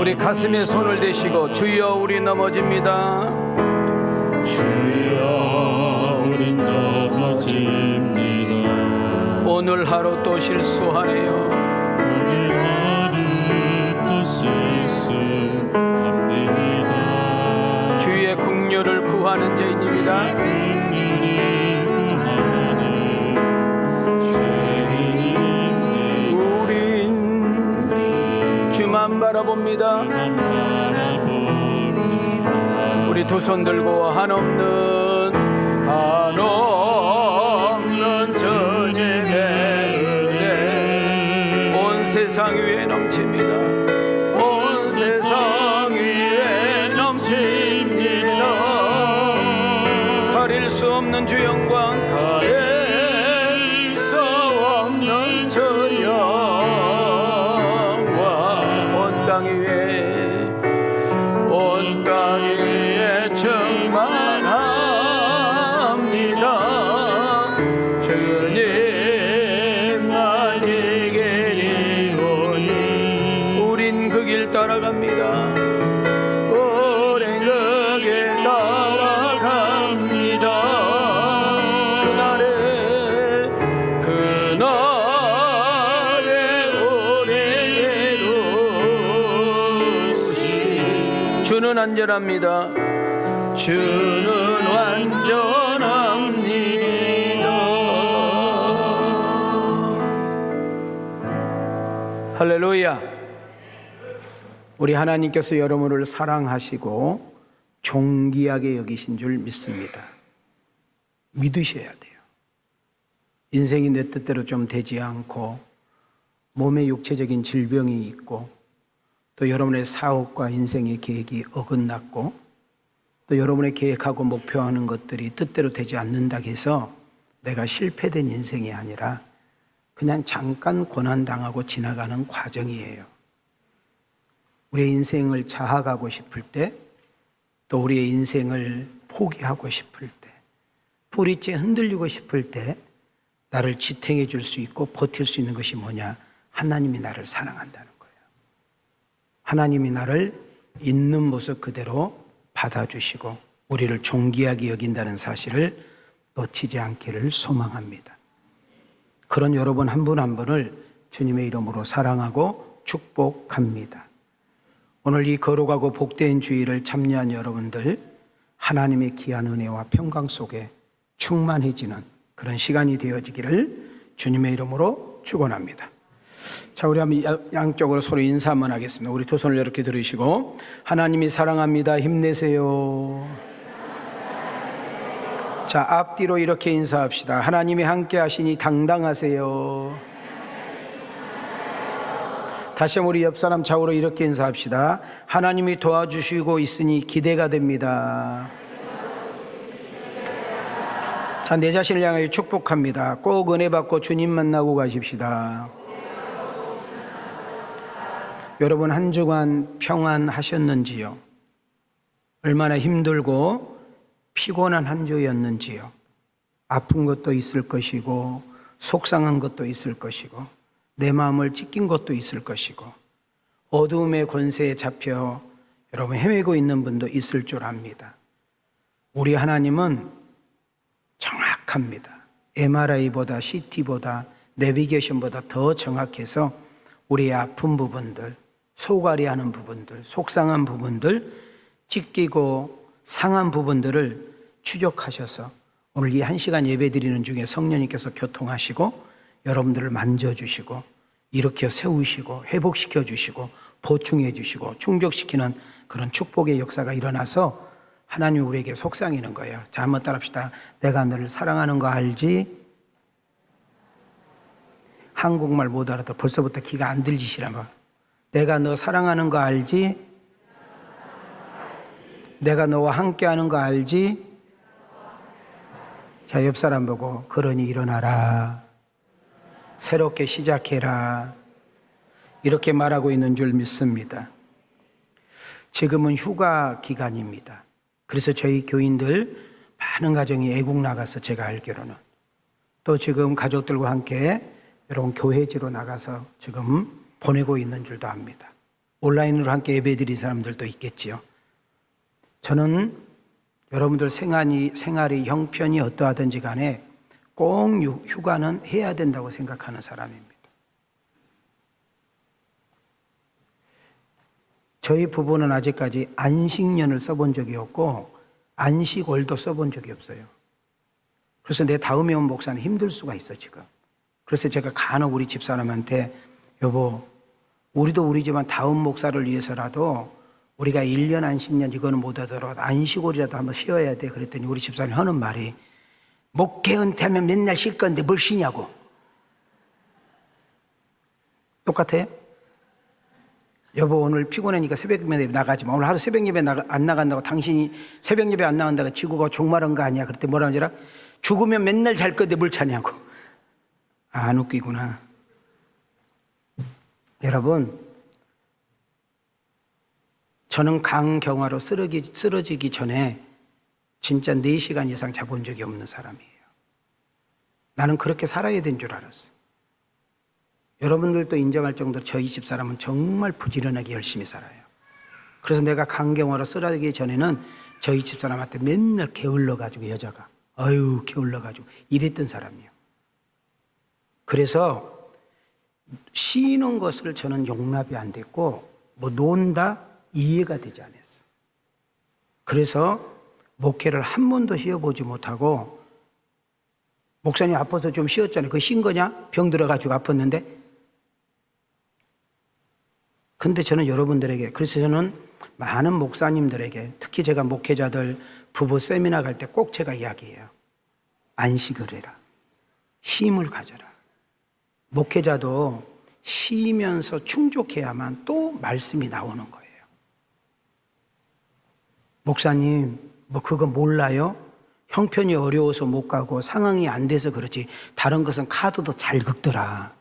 우리 가슴에 손을 대시고 주여 우리 넘어집니다. 주여 우리 넘어집니다. 오늘 하루 또 실수하네요. 오늘 하루 또 실수합니다. 주의 긍휼을 구하는 죄인입니다. 우린 주만 바라봅니다. 우리 두 손 들고 한없는 전의 은혜 온 세상 위에 넘칩니다. 온 세상 위에 넘칩니다. 가릴 수 없는 주 영광, 가릴 수 없는 주 영광, 온 땅 위에 충만합니다. 주님만 이기리오니 우린 그 길 따라갑니다. 우린 그 길 따라갑니다. 그날에 우리를 이루시. 주는 안전합니다. 주는 완전합니다. 할렐루야. 우리 하나님께서 여러분을 사랑하시고 존귀하게 여기신 줄 믿습니다. 믿으셔야 돼요. 인생이 내 뜻대로 좀 되지 않고 몸에 육체적인 질병이 있고 또 여러분의 사업과 인생의 계획이 어긋났고 또 여러분의 계획하고 목표하는 것들이 뜻대로 되지 않는다 해서 내가 실패된 인생이 아니라 그냥 잠깐 고난당하고 지나가는 과정이에요. 우리의 인생을 자학하고 싶을 때, 또 우리의 인생을 포기하고 싶을 때, 뿌리째 흔들리고 싶을 때 나를 지탱해 줄 수 있고 버틸 수 있는 것이 뭐냐? 하나님이 나를 사랑한다는 거예요. 하나님이 나를 있는 모습 그대로 받아주시고 우리를 존귀하게 여긴다는 사실을 놓치지 않기를 소망합니다. 그런 여러분 한 분 한 분을 주님의 이름으로 사랑하고 축복합니다. 오늘 이 거룩하고 복된 주일을 참여한 여러분들, 하나님의 귀한 은혜와 평강 속에 충만해지는 그런 시간이 되어지기를 주님의 이름으로 축원합니다. 자, 우리 한번 양쪽으로 서로 인사 한번 하겠습니다. 우리 두 손을 이렇게 들으시고, 하나님이 사랑합니다. 힘내세요. 자, 앞뒤로 이렇게 인사합시다. 하나님이 함께 하시니 당당하세요. 다시 한번 우리 옆 사람 좌우로 이렇게 인사합시다. 하나님이 도와주시고 있으니 기대가 됩니다. 자, 내 자신을 향하여 축복합니다. 꼭 은혜 받고 주님 만나고 가십시다. 여러분 한 주간 평안하셨는지요? 얼마나 힘들고 피곤한 한 주였는지요? 아픈 것도 있을 것이고 속상한 것도 있을 것이고 내 마음을 찢긴 것도 있을 것이고 어두움의 권세에 잡혀 여러분 헤매고 있는 분도 있을 줄 압니다. 우리 하나님은 정확합니다. MRI보다 CT보다 내비게이션보다 더 정확해서 우리의 아픈 부분들, 소갈이하는 부분들, 속상한 부분들, 찢기고 상한 부분들을 추적하셔서 오늘 이 1시간 예배 드리는 중에 성령님께서 교통하시고 여러분들을 만져주시고 일으켜 세우시고 회복시켜 주시고 보충해 주시고 충족시키는 그런 축복의 역사가 일어나서 하나님 우리에게 속상이는 거예요. 자, 한번 따라합시다. 내가 너를 사랑하는 거 알지? 한국말 못 알아도 벌써부터 귀가 안 들리시나 봐. 내가 너 사랑하는 거 알지? 내가 너와 함께하는 거 알지? 자, 옆 사람 보고 그러니 일어나라. 새롭게 시작해라. 이렇게 말하고 있는 줄 믿습니다. 지금은 휴가 기간입니다. 그래서 저희 교인들 많은 가정이 애국 나가서 제가 알기로는 또 지금 가족들과 함께 여러분 교회지로 나가서 지금 보내고 있는 줄도 압니다. 온라인으로 함께 예배드린 사람들도 있겠지요. 저는 여러분들 생활이 형편이 어떠하든지 간에 꼭 휴가는 해야 된다고 생각하는 사람입니다. 저희 부부는 아직까지 안식년을 써본 적이 없고 안식월도 써본 적이 없어요. 그래서 내 다음에 온 목사는 힘들 수가 있어 지금. 그래서 제가 간혹 우리 집사람한테 여보 우리도 우리지만 다음 목사를 위해서라도 우리가 1년 안식년 이거는 못하더라도 안식월이라도 한번 쉬어야 돼. 그랬더니 우리 집사람이 하는 말이 목회 은퇴하면 맨날 쉴 건데 뭘 쉬냐고. 똑같아요? 여보 오늘 피곤하니까 새벽 예배 나가지 마. 오늘 하루 새벽 예배 안 나간다고 당신이 새벽 예배 안 나간다고 지구가 종말한 거 아니야. 그랬더니 뭐라 하더라? 죽으면 맨날 잘 건데 뭘 차냐고. 안 웃기구나. 여러분 저는 강경화로 쓰러지기 전에 진짜 4시간 이상 자본 적이 없는 사람이에요. 나는 그렇게 살아야 된 줄 알았어. 여러분들도 인정할 정도로 저희 집사람은 정말 부지런하게 열심히 살아요. 그래서 내가 강경화로 쓰러지기 전에는 저희 집사람한테 맨날 게을러가지고 여자가 아유 게을러가지고 이랬던 사람이에요. 그래서 쉬는 것을 저는 용납이 안 됐고 뭐 논다 이해가 되지 않았어요. 그래서 목회를 한 번도 쉬어보지 못하고 목사님 아파서 좀 쉬었잖아요. 그거 쉰 거냐? 병 들어가지고 아팠는데. 근데 저는 여러분들에게 그래서 저는 많은 목사님들에게 특히 제가 목회자들 부부 세미나 갈 때 꼭 제가 이야기해요. 안식을 해라. 쉼을 가져라. 목회자도 쉬면서 충족해야만 또 말씀이 나오는 거예요. 목사님 뭐 그거 몰라요? 형편이 어려워서 못 가고 상황이 안 돼서 그렇지 다른 것은 카드도 잘 긁더라.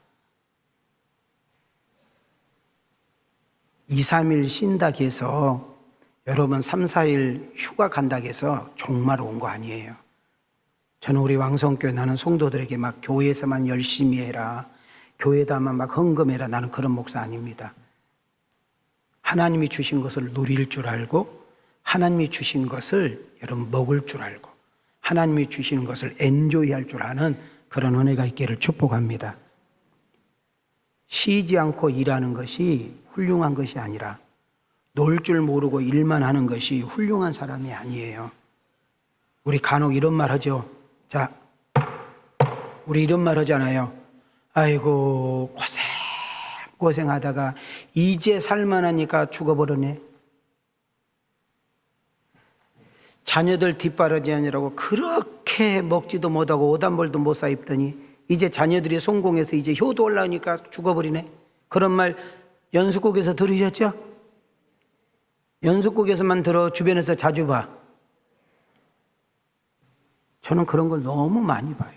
2, 3일 쉰다고 해서 여러분 3, 4일 휴가 간다고 해서 정말 온 거 아니에요. 저는 우리 왕성교회 나는 성도들에게 막 교회에서만 열심히 해라. 교회다만 막 헌금해라. 나는 그런 목사 아닙니다. 하나님이 주신 것을 누릴 줄 알고 하나님이 주신 것을 여러분 먹을 줄 알고 하나님이 주시는 것을 엔조이할 줄 아는 그런 은혜가 있기를 축복합니다. 쉬지 않고 일하는 것이 훌륭한 것이 아니라 놀 줄 모르고 일만 하는 것이 훌륭한 사람이 아니에요. 우리 간혹 이런 말 하죠. 자, 우리 이런 말 하잖아요. 아이고 고생하다가 이제 살만하니까 죽어버리네. 자녀들 뒷바라지 하느라고 그렇게 먹지도 못하고 옷 한 벌도 못 사 입더니 이제 자녀들이 성공해서 이제 효도 올라오니까 죽어버리네. 그런 말 연수국에서 들으셨죠? 연수국에서만 들어 주변에서 자주 봐. 저는 그런 걸 너무 많이 봐요.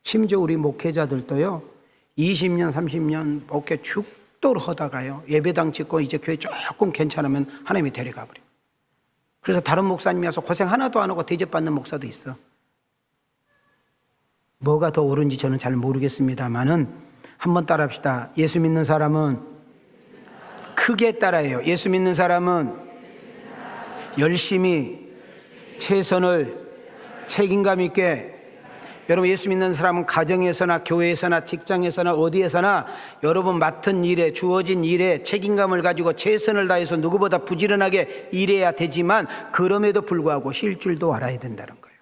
심지어 우리 목회자들도요 20년 30년 목회 죽도록 하다가요 예배당 짓고 이제 교회 조금 괜찮으면 하나님이 데려가 버려요. 그래서 다른 목사님이 와서 고생 하나도 안 하고 대접받는 목사도 있어. 뭐가 더 옳은지 저는 잘 모르겠습니다만은 한번 따라합시다. 예수 믿는 사람은 크게 따라해요. 예수 믿는 사람은 열심히 최선을 책임감 있게. 여러분 예수 믿는 사람은 가정에서나 교회에서나 직장에서나 어디에서나 여러분 맡은 일에 주어진 일에 책임감을 가지고 최선을 다해서 누구보다 부지런하게 일해야 되지만 그럼에도 불구하고 쉴 줄도 알아야 된다는 거예요.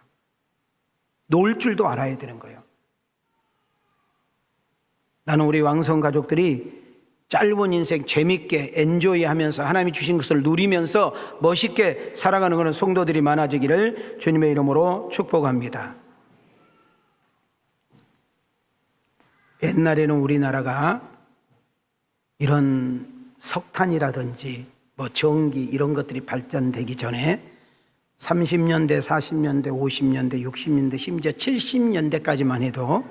놀 줄도 알아야 되는 거예요. 나는 우리 왕성 가족들이 짧은 인생 재밌게 엔조이하면서 하나님이 주신 것을 누리면서 멋있게 살아가는 그런 성도들이 많아지기를 주님의 이름으로 축복합니다. 옛날에는 우리나라가 이런 석탄이라든지 뭐 전기 이런 것들이 발전되기 전에 30년대, 40년대, 50년대, 60년대, 심지어 70년대까지만 해도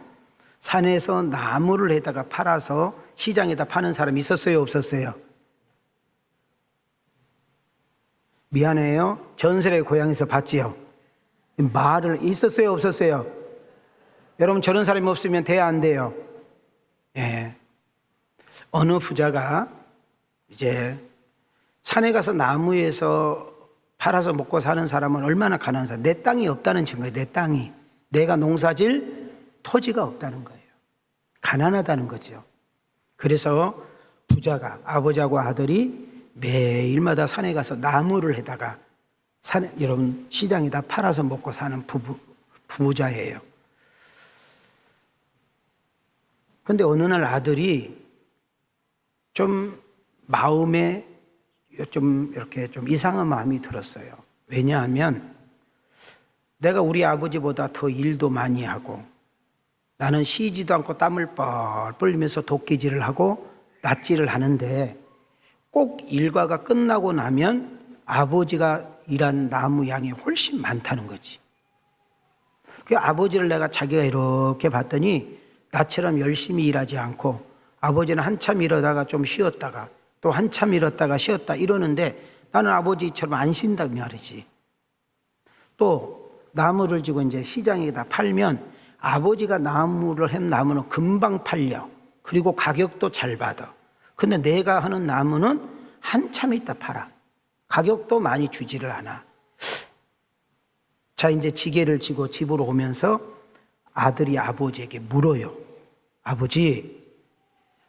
산에서 나무를 해다가 팔아서 시장에다 파는 사람이 있었어요, 없었어요? 미안해요. 전설의 고향에서 봤지요. 말을 있었어요, 없었어요? 여러분 저런 사람이 없으면 돼야 안 돼요. 예. 어느 부자가 이제 산에 가서 나무에서 팔아서 먹고 사는 사람은 얼마나 가난한 사람. 내 땅이 없다는 증거예요. 내 땅이. 내가 농사질 토지가 없다는 거예요. 가난하다는 거죠. 그래서 부자가 아버지하고 아들이 매일마다 산에 가서 나무를 해다가 여러분 시장에다 팔아서 먹고 사는 부자예요. 근데 어느 날 아들이 좀 마음에 좀 이렇게 좀 이상한 마음이 들었어요. 왜냐하면 내가 우리 아버지보다 더 일도 많이 하고 나는 쉬지도 않고 땀을 뻘뻘 흘리면서 도끼질을 하고 낫질을 하는데 꼭 일과가 끝나고 나면 아버지가 일한 나무 양이 훨씬 많다는 거지. 그 아버지를 내가 자기가 이렇게 봤더니 나처럼 열심히 일하지 않고 아버지는 한참 일하다가 좀 쉬었다가 또 한참 일었다가 쉬었다 이러는데 나는 아버지처럼 안 쉰다 말이지. 또 나무를 지고 이제 시장에다 팔면 아버지가 나무를 한 나무는 금방 팔려. 그리고 가격도 잘 받아. 근데 내가 하는 나무는 한참 있다 팔아. 가격도 많이 주지를 않아. 자, 이제 지게를 지고 집으로 오면서 아들이 아버지에게 물어요. 아버지,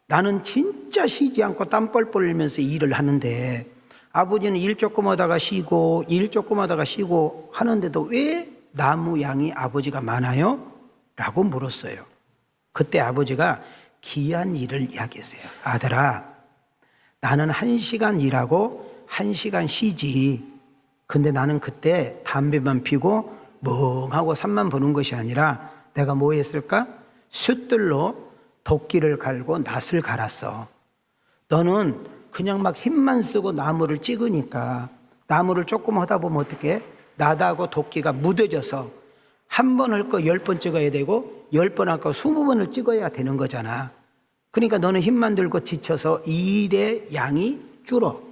나는 진짜 쉬지 않고 땀 뻘뻘 흘리면서 일을 하는데 아버지는 일 조금 하다가 쉬고 일 조금 하다가 쉬고 하는데도 왜 나무 양이 아버지가 많아요? 라고 물었어요. 그때 아버지가 귀한 일을 이야기했어요. 아들아, 나는 1시간 일하고 1시간 쉬지. 근데 나는 그때 담배만 피고 멍하고 산만 보는 것이 아니라 내가 뭐 했을까? 숯들로 도끼를 갈고 낫을 갈았어. 너는 그냥 막 힘만 쓰고 나무를 찍으니까 나무를 조금 하다 보면 어떻게? 나다하고 도끼가 무뎌져서 한 번 할 거 10번 찍어야 되고 10번 할 거 20번을 찍어야 되는 거잖아. 그러니까 너는 힘만 들고 지쳐서 일의 양이 줄어.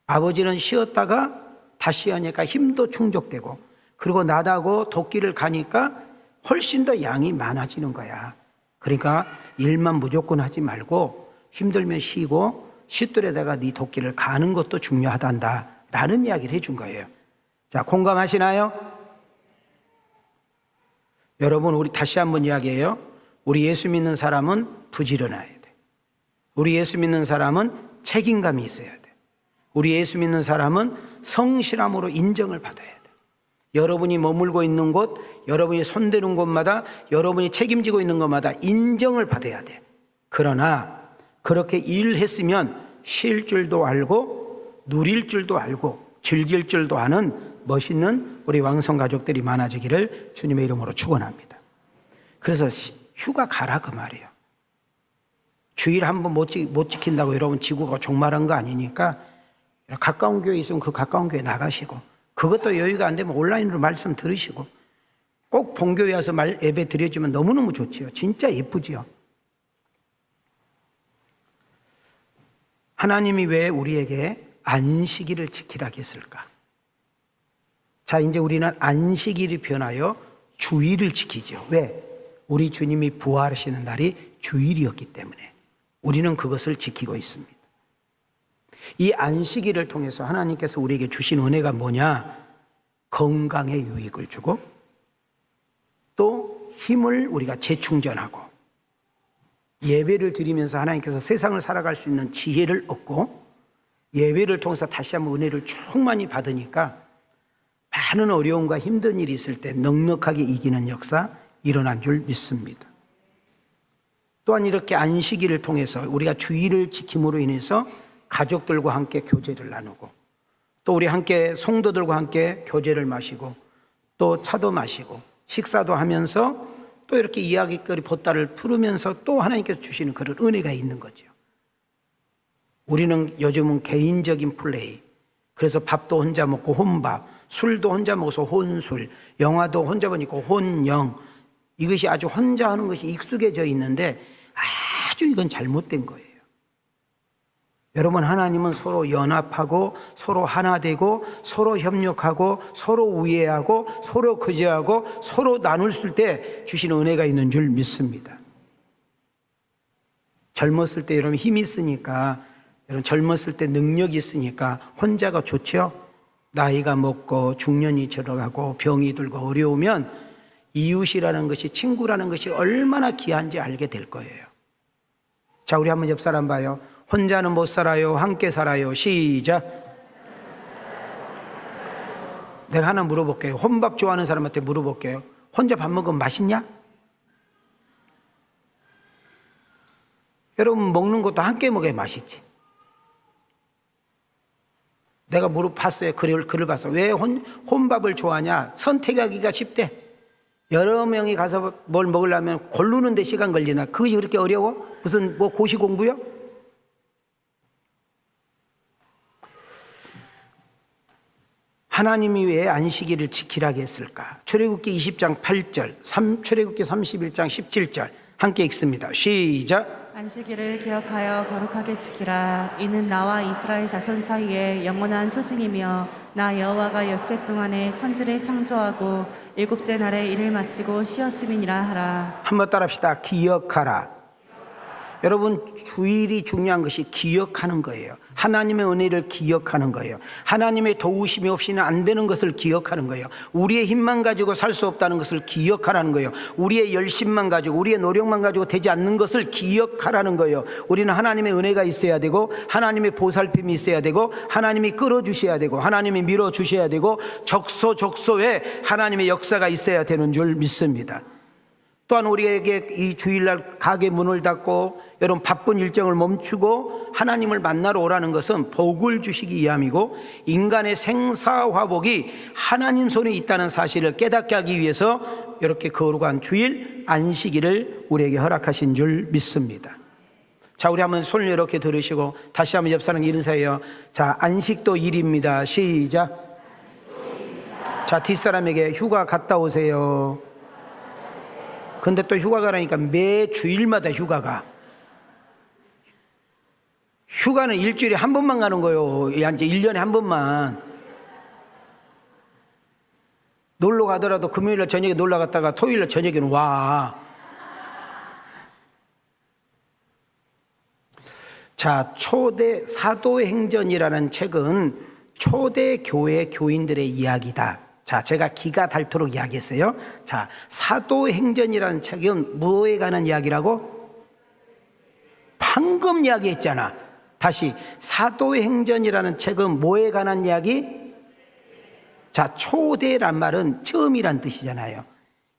아버지는 쉬었다가 다시 하니까 힘도 충족되고 그리고 나다고 도끼를 가니까 훨씬 더 양이 많아지는 거야. 그러니까 일만 무조건 하지 말고 힘들면 쉬고 쇳돌에다가 네 도끼를 가는 것도 중요하단다 라는 이야기를 해준 거예요. 자, 공감하시나요? 여러분, 우리 다시 한번 이야기해요. 우리 예수 믿는 사람은 부지런해야 돼. 우리 예수 믿는 사람은 책임감이 있어야 돼. 우리 예수 믿는 사람은 성실함으로 인정을 받아야 돼. 여러분이 머물고 있는 곳, 여러분이 손대는 곳마다, 여러분이 책임지고 있는 곳마다 인정을 받아야 돼. 그러나 그렇게 일했으면 쉴 줄도 알고 누릴 줄도 알고 즐길 줄도 아는 멋있는 우리 왕성 가족들이 많아지기를 주님의 이름으로 축원합니다. 그래서 휴가 가라 그 말이에요. 주일 한번 못 지킨다고 여러분 지구가 종말한 거 아니니까 가까운 교회 있으면 그 가까운 교회 나가시고 그것도 여유가 안 되면 온라인으로 말씀 들으시고 꼭 본교회 와서 예배 드려주면 너무너무 좋지요. 진짜 예쁘지요. 하나님이 왜 우리에게 안식일을 지키라고 했을까? 자, 이제 우리는 안식일이 변하여 주일을 지키죠. 왜? 우리 주님이 부활하시는 날이 주일이었기 때문에 우리는 그것을 지키고 있습니다. 이 안식일을 통해서 하나님께서 우리에게 주신 은혜가 뭐냐? 건강에 유익을 주고 또 힘을 우리가 재충전하고 예배를 드리면서 하나님께서 세상을 살아갈 수 있는 지혜를 얻고 예배를 통해서 다시 한번 은혜를 충만히 받으니까 많은 어려움과 힘든 일이 있을 때 넉넉하게 이기는 역사 일어난 줄 믿습니다. 또한 이렇게 안식일을 통해서 우리가 주일을 지킴으로 인해서 가족들과 함께 교제를 나누고 또 우리 함께 성도들과 함께 교제를 마시고 또 차도 마시고 식사도 하면서 또 이렇게 이야기거리 보따를 풀으면서 또 하나님께서 주시는 그런 은혜가 있는 거죠. 우리는 요즘은 개인적인 플레이, 그래서 밥도 혼자 먹고 혼밥, 술도 혼자 먹어서 혼술, 영화도 혼자 보니까 혼영, 이것이 아주 혼자 하는 것이 익숙해져 있는데 아주 이건 잘못된 거예요. 여러분, 하나님은 서로 연합하고 서로 하나 되고 서로 협력하고 서로 우애하고 서로 거저하고 서로 나눌 때 주시는 은혜가 있는 줄 믿습니다. 젊었을 때 여러분 힘이 있으니까 여러분 젊었을 때 능력이 있으니까 혼자가 좋죠. 나이가 먹고 중년이 들어가고 병이 들고 어려우면 이웃이라는 것이, 친구라는 것이 얼마나 귀한지 알게 될 거예요. 자, 우리 한번 옆 사람 봐요. 혼자는 못 살아요, 함께 살아요. 시작. 내가 하나 물어볼게요. 혼밥 좋아하는 사람한테 물어볼게요. 혼자 밥 먹으면 맛있냐? 여러분, 먹는 것도 함께 먹어야 맛있지. 내가 물어봤어요. 글을 봤어. 왜 혼밥을 좋아하냐? 선택하기가 쉽대. 여러 명이 가서 뭘 먹으려면 고르는 데 시간 걸리나? 그것이 그렇게 어려워? 무슨 뭐 고시 공부요? 하나님이 왜 안식일을 지키라고 했을까? 출애굽기 20장 8절, 출애굽기 31장 17절 함께 읽습니다. 시작. 안식일을 기억하여 거룩하게 지키라. 이는 나와 이스라엘 자손 사이에 영원한 표징이며 나 여호와가 엿새 동안에 천지를 창조하고 일곱째 날에 일을 마치고 쉬었음이니라 하라. 한번 따라합시다. 기억하라. 여러분, 주일이 중요한 것이 기억하는 거예요. 하나님의 은혜를 기억하는 거예요. 하나님의 도우심이 없이는 안 되는 것을 기억하는 거예요. 우리의 힘만 가지고 살 수 없다는 것을 기억하라는 거예요. 우리의 열심만 가지고, 우리의 노력만 가지고 되지 않는 것을 기억하라는 거예요. 우리는 하나님의 은혜가 있어야 되고, 하나님의 보살핌이 있어야 되고, 하나님이 끌어주셔야 되고, 하나님이 밀어주셔야 되고, 적소적소에 하나님의 역사가 있어야 되는 줄 믿습니다. 또한 우리에게 이 주일날 가게 문을 닫고 여러분 바쁜 일정을 멈추고 하나님을 만나러 오라는 것은 복을 주시기 위함이고, 인간의 생사화복이 하나님 손에 있다는 사실을 깨닫게 하기 위해서 이렇게 거룩한 주일 안식일을 우리에게 허락하신 줄 믿습니다. 자, 우리 한번 손을 이렇게 들으시고 다시 한번 옆 사람 인사해요. 자, 안식도 일입니다. 시작. 자, 뒷사람에게 휴가 갔다 오세요. 근데 또 휴가 가라니까 매 주일마다 휴가가. 휴가는 일주일에 한 번만 가는 거예요. 이제 1년에 한 번만. 놀러 가더라도 금요일날 저녁에 놀러 갔다가 토요일날 저녁에는 와. 자, 초대 사도행전이라는 책은 초대 교회 교인들의 이야기다. 자, 제가 기가 닳도록 이야기했어요. 자, 사도행전이라는 책은 뭐에 관한 이야기라고? 방금 이야기했잖아. 다시, 사도행전이라는 책은 뭐에 관한 이야기? 자, 초대란 말은 처음이란 뜻이잖아요.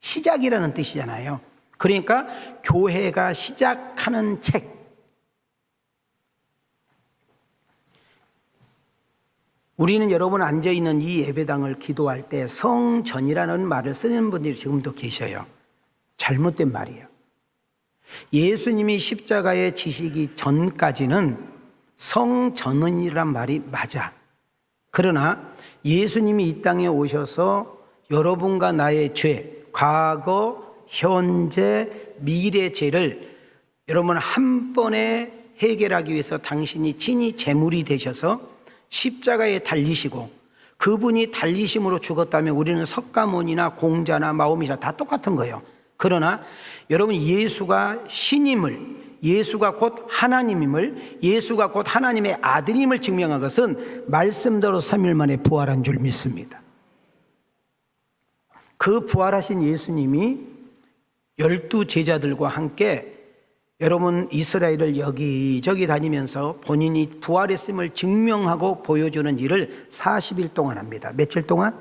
시작이라는 뜻이잖아요. 그러니까 교회가 시작하는 책. 우리는 여러분 앉아있는 이 예배당을 기도할 때 성전이라는 말을 쓰는 분들이 지금도 계셔요. 잘못된 말이에요. 예수님이 십자가에 지시기 전까지는 성전이란 말이 맞아. 그러나 예수님이 이 땅에 오셔서 여러분과 나의 죄, 과거, 현재, 미래 죄를 여러분 한 번에 해결하기 위해서 당신이 친히 제물이 되셔서 십자가에 달리시고, 그분이 달리심으로 죽었다면 우리는 석가모니나 공자나 마오미자 다 똑같은 거예요. 그러나 여러분, 예수가 신임을, 예수가 곧 하나님임을, 예수가 곧 하나님의 아들임을 증명한 것은 말씀대로 3일 만에 부활한 줄 믿습니다. 그 부활하신 예수님이 12 제자들과 함께 여러분 이스라엘을 여기저기 다니면서 본인이 부활했음을 증명하고 보여주는 일을 40일 동안 합니다. 며칠 동안?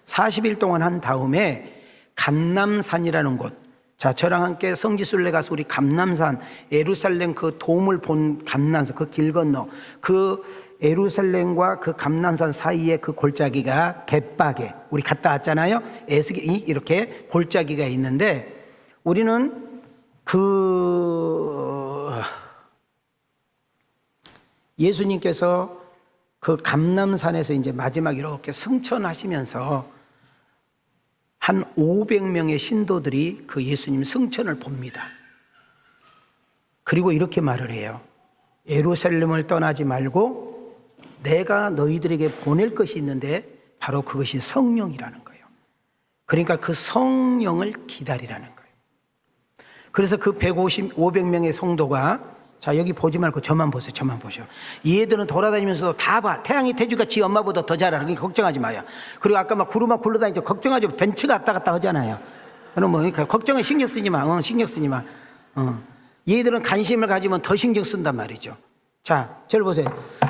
40일 동안 한 다음에 감람산이라는 곳, 자, 저랑 함께 성지순례 가서 우리 감람산, 예루살렘 그 돔을 본 감람산, 그 길 건너, 그 예루살렘과 그 감람산 사이에 그 골짜기가 갯바게, 우리 갔다 왔잖아요. 에스겔이 이렇게 골짜기가 있는데, 우리는 예수님께서 그 감람산에서 이제 마지막 이렇게 승천하시면서 한 500명의 신도들이 그 예수님 승천을 봅니다. 그리고 이렇게 말을 해요. 예루살렘을 떠나지 말고 내가 너희들에게 보낼 것이 있는데 바로 그것이 성령이라는 거예요. 그러니까 그 성령을 기다리라는 거예요. 그래서 그 500명의 성도가 자, 여기 보지 말고 저만 보세요. 저만 보셔. 얘들은 돌아다니면서도 다 봐. 태양이 태주가 지 엄마보다 더 잘 알아. 그러니까 걱정하지 마요. 그리고 아까 막 구루마 굴러다니죠. 걱정하지 마. 벤츠가 왔다 갔다 하잖아요. 그럼 뭐, 그러니까 걱정은 신경 쓰지 마. 신경 쓰지 마. 얘들은 관심을 가지면 더 신경 쓴단 말이죠. 자, 저를 보세요.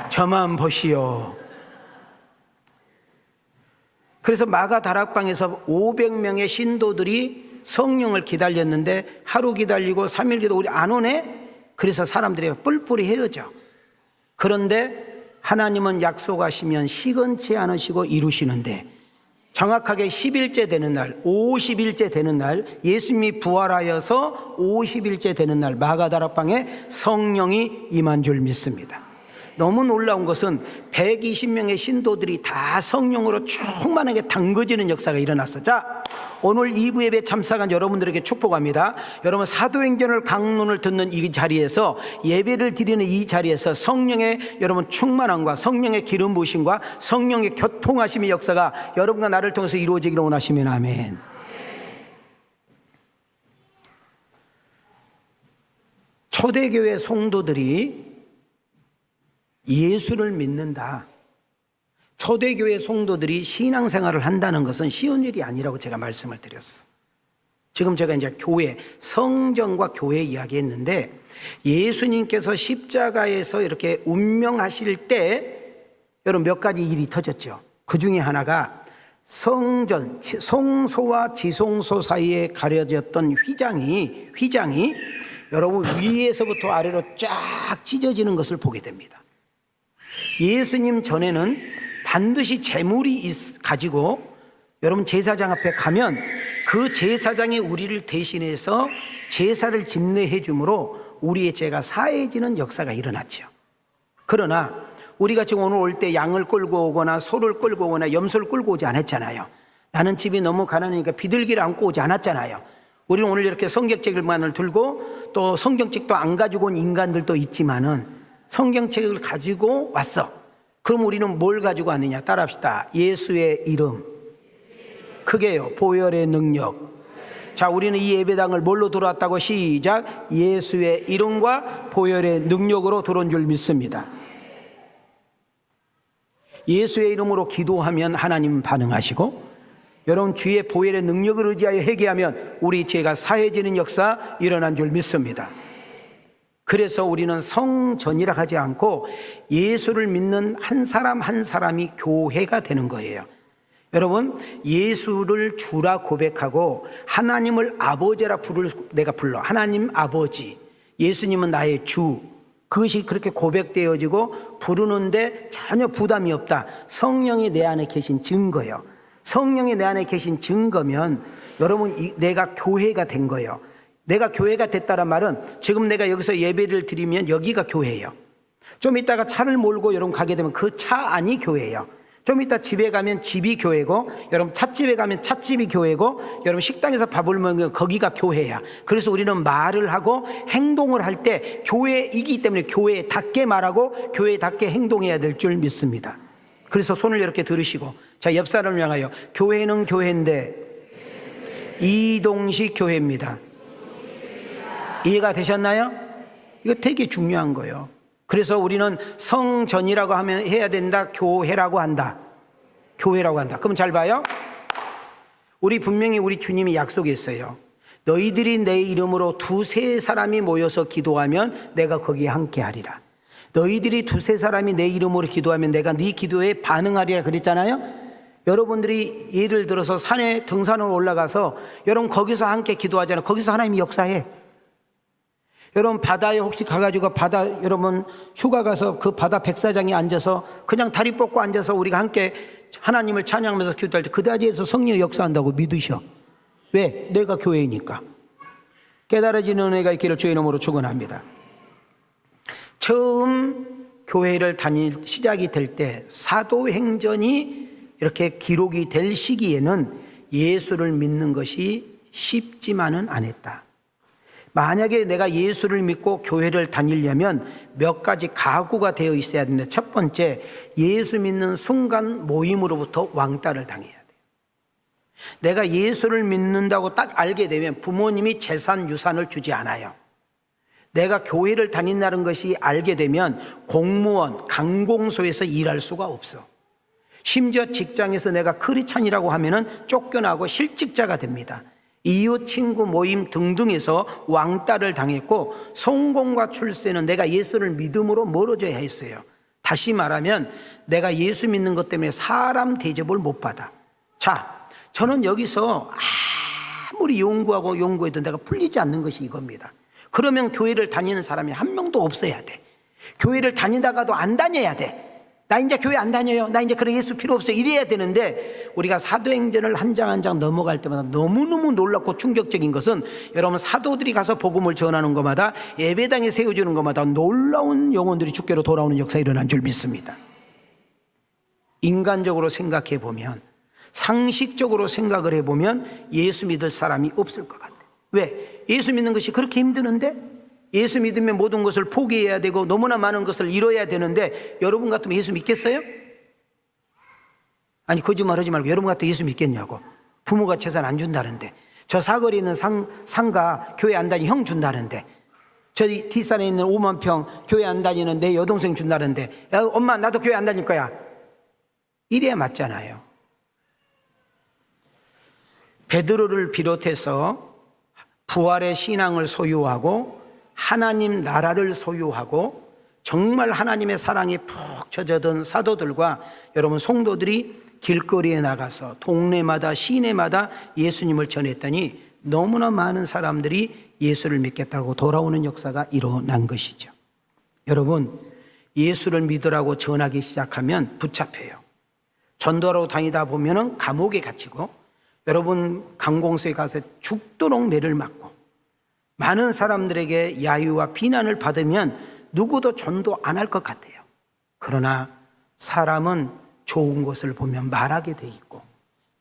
저만 보시오. 그래서 마가 다락방에서 500명의 신도들이 성령을 기다렸는데 하루 기다리고 3일 기도 우리 안 오네? 그래서 사람들이 뿔뿔이 헤어져. 그런데 하나님은 약속하시면 시건치 않으시고 이루시는데 정확하게 10일째 되는 날, 50일째 되는 날, 예수님이 부활하여서 50일째 되는 날 마가다락방에 성령이 임한 줄 믿습니다. 너무 놀라운 것은 120명의 신도들이 다 성령으로 충만하게 담궈지는 역사가 일어났어. 자, 오늘 2부 예배 참석한 여러분들에게 축복합니다. 여러분 사도행전을 강론을 듣는 이 자리에서 예배를 드리는 이 자리에서 성령의 여러분 충만함과 성령의 기름 부으심과 성령의 교통하심의 역사가 여러분과 나를 통해서 이루어지기를 원하시면 아멘. 초대교회 성도들이 예수를 믿는다. 초대교회 성도들이 신앙생활을 한다는 것은 쉬운 일이 아니라고 제가 말씀을 드렸어. 지금 제가 이제 교회, 성전과 교회 이야기했는데 예수님께서 십자가에서 이렇게 운명하실 때 여러분 몇 가지 일이 터졌죠. 그 중에 하나가 성전, 성소와 지성소 사이에 가려졌던 휘장이 여러분 위에서부터 아래로 쫙 찢어지는 것을 보게 됩니다. 예수님 전에는 반드시 제물이 가지고 여러분 제사장 앞에 가면 그 제사장이 우리를 대신해서 제사를 집례해 주므로 우리의 죄가 사해지는 역사가 일어났죠. 그러나 우리가 지금 오늘 올 때 양을 끌고 오거나 소를 끌고 오거나 염소를 끌고 오지 않았잖아요. 나는 집이 너무 가난하니까 비둘기를 안고 오지 않았잖아요. 우리는 오늘 이렇게 성경책만을 들고 또 성경책도 안 가지고 온 인간들도 있지만은 성경책을 가지고 왔어. 그럼 우리는 뭘 가지고 왔느냐? 따라합시다. 예수의 이름. 크게요. 보혈의 능력. 자, 우리는 이 예배당을 뭘로 들어왔다고? 시작. 예수의 이름과 보혈의 능력으로 들어온 줄 믿습니다. 예수의 이름으로 기도하면 하나님 반응하시고 여러분 주의 보혈의 능력을 의지하여 회개하면 우리 죄가 사해지는 역사 일어난 줄 믿습니다. 그래서 우리는 성전이라 하지 않고 예수를 믿는 한 사람 한 사람이 교회가 되는 거예요. 여러분 예수를 주라 고백하고 하나님을 아버지라 내가 불러. 하나님 아버지, 예수님은 나의 주. 그것이 그렇게 고백되어지고 부르는데 전혀 부담이 없다. 성령이 내 안에 계신 증거예요. 성령이 내 안에 계신 증거면 여러분 내가 교회가 된 거예요. 내가 교회가 됐다란 말은 지금 내가 여기서 예배를 드리면 여기가 교회예요. 좀 이따가 차를 몰고 여러분 가게 되면 그 차 안이 교회예요. 좀 이따 집에 가면 집이 교회고 여러분 찻집에 가면 찻집이 교회고 여러분 식당에서 밥을 먹으면 거기가 교회야. 그래서 우리는 말을 하고 행동을 할 때 교회이기 때문에 교회답게 말하고 교회답게 행동해야 될 줄 믿습니다. 그래서 손을 이렇게 들으시고 자, 옆 사람을 향하여 교회는 교회인데 이동식 교회입니다. 이해가 되셨나요? 이거 되게 중요한 거예요. 그래서 우리는 성전이라고 하면 해야 된다. 교회라고 한다. 교회라고 한다. 그럼 잘 봐요. 우리 분명히 우리 주님이 약속했어요. 너희들이 내 이름으로 두세 사람이 모여서 기도하면 내가 거기에 함께 하리라. 너희들이 두세 사람이 내 이름으로 기도하면 내가 네 기도에 반응하리라 그랬잖아요. 여러분들이 예를 들어서 산에 등산으로 올라가서 여러분 거기서 함께 기도하잖아요. 거기서 하나님이 역사해. 여러분 바다에 혹시 가가지고 바다 여러분 휴가 가서 그 바다 백사장에 앉아서 그냥 다리 뻗고 앉아서 우리가 함께 하나님을 찬양하면서 기도할 때 그 자리에서 성령이 역사한다고 믿으셔. 왜? 내가 교회이니까. 깨달아지는 은혜가 있기를 주의 이름으로 축원합니다. 처음 교회를 다닐 시작이 될 때 사도행전이 이렇게 기록이 될 시기에는 예수를 믿는 것이 쉽지만은 않았다. 만약에 내가 예수를 믿고 교회를 다니려면 몇 가지 가구가 되어 있어야 되는데 첫 번째, 예수 믿는 순간 모임으로부터 왕따를 당해야 돼요. 내가 예수를 믿는다고 딱 알게 되면 부모님이 재산, 유산을 주지 않아요. 내가 교회를 다닌다는 것이 알게 되면 공무원, 관공서에서 일할 수가 없어. 심지어 직장에서 내가 크리스찬이라고 하면은 쫓겨나고 실직자가 됩니다. 이웃 친구 모임 등등에서 왕따를 당했고 성공과 출세는 내가 예수를 믿음으로 멀어져야 했어요. 다시 말하면 내가 예수 믿는 것 때문에 사람 대접을 못 받아. 자, 저는 여기서 아무리 연구해도 내가 풀리지 않는 것이 이겁니다. 그러면 교회를 다니는 사람이 한 명도 없어야 돼. 교회를 다니다가도 안 다녀야 돼. 나 이제 교회 안 다녀요. 나 이제 그런 예수 필요 없어요. 이래야 되는데 우리가 사도행전을 한 장 한 장 넘어갈 때마다 너무너무 놀랍고 충격적인 것은 여러분 사도들이 가서 복음을 전하는 것마다 예배당에 세워주는 것마다 놀라운 영혼들이 주께로 돌아오는 역사가 일어난 줄 믿습니다. 인간적으로 생각해 보면, 상식적으로 생각을 해보면 예수 믿을 사람이 없을 것 같아요. 왜? 예수 믿는 것이 그렇게 힘드는데? 예수 믿으면 모든 것을 포기해야 되고 너무나 많은 것을 잃어야 되는데 여러분 같으면 예수 믿겠어요? 아니 거짓말하지 말고 여러분 같으면 예수 믿겠냐고. 부모가 재산 안 준다는데, 저 사거리에 있는 상가 교회 안 다니는 형 준다는데, 저 뒷산에 있는 5만 평 교회 안 다니는 내 여동생 준다는데, 야, 엄마 나도 교회 안 다닐 거야. 이래야 맞잖아요. 베드로를 비롯해서 부활의 신앙을 소유하고 하나님 나라를 소유하고 정말 하나님의 사랑에 푹 젖어든 사도들과 여러분 성도들이 길거리에 나가서 동네마다 시내마다 예수님을 전했더니 너무나 많은 사람들이 예수를 믿겠다고 돌아오는 역사가 일어난 것이죠. 여러분, 예수를 믿으라고 전하기 시작하면 붙잡혀요. 전도하러 다니다 보면은 감옥에 갇히고, 여러분 관공서에 가서 죽도록 매를 맞고, 많은 사람들에게 야유와 비난을 받으면 누구도 전도 안 할 것 같아요. 그러나 사람은 좋은 것을 보면 말하게 돼 있고,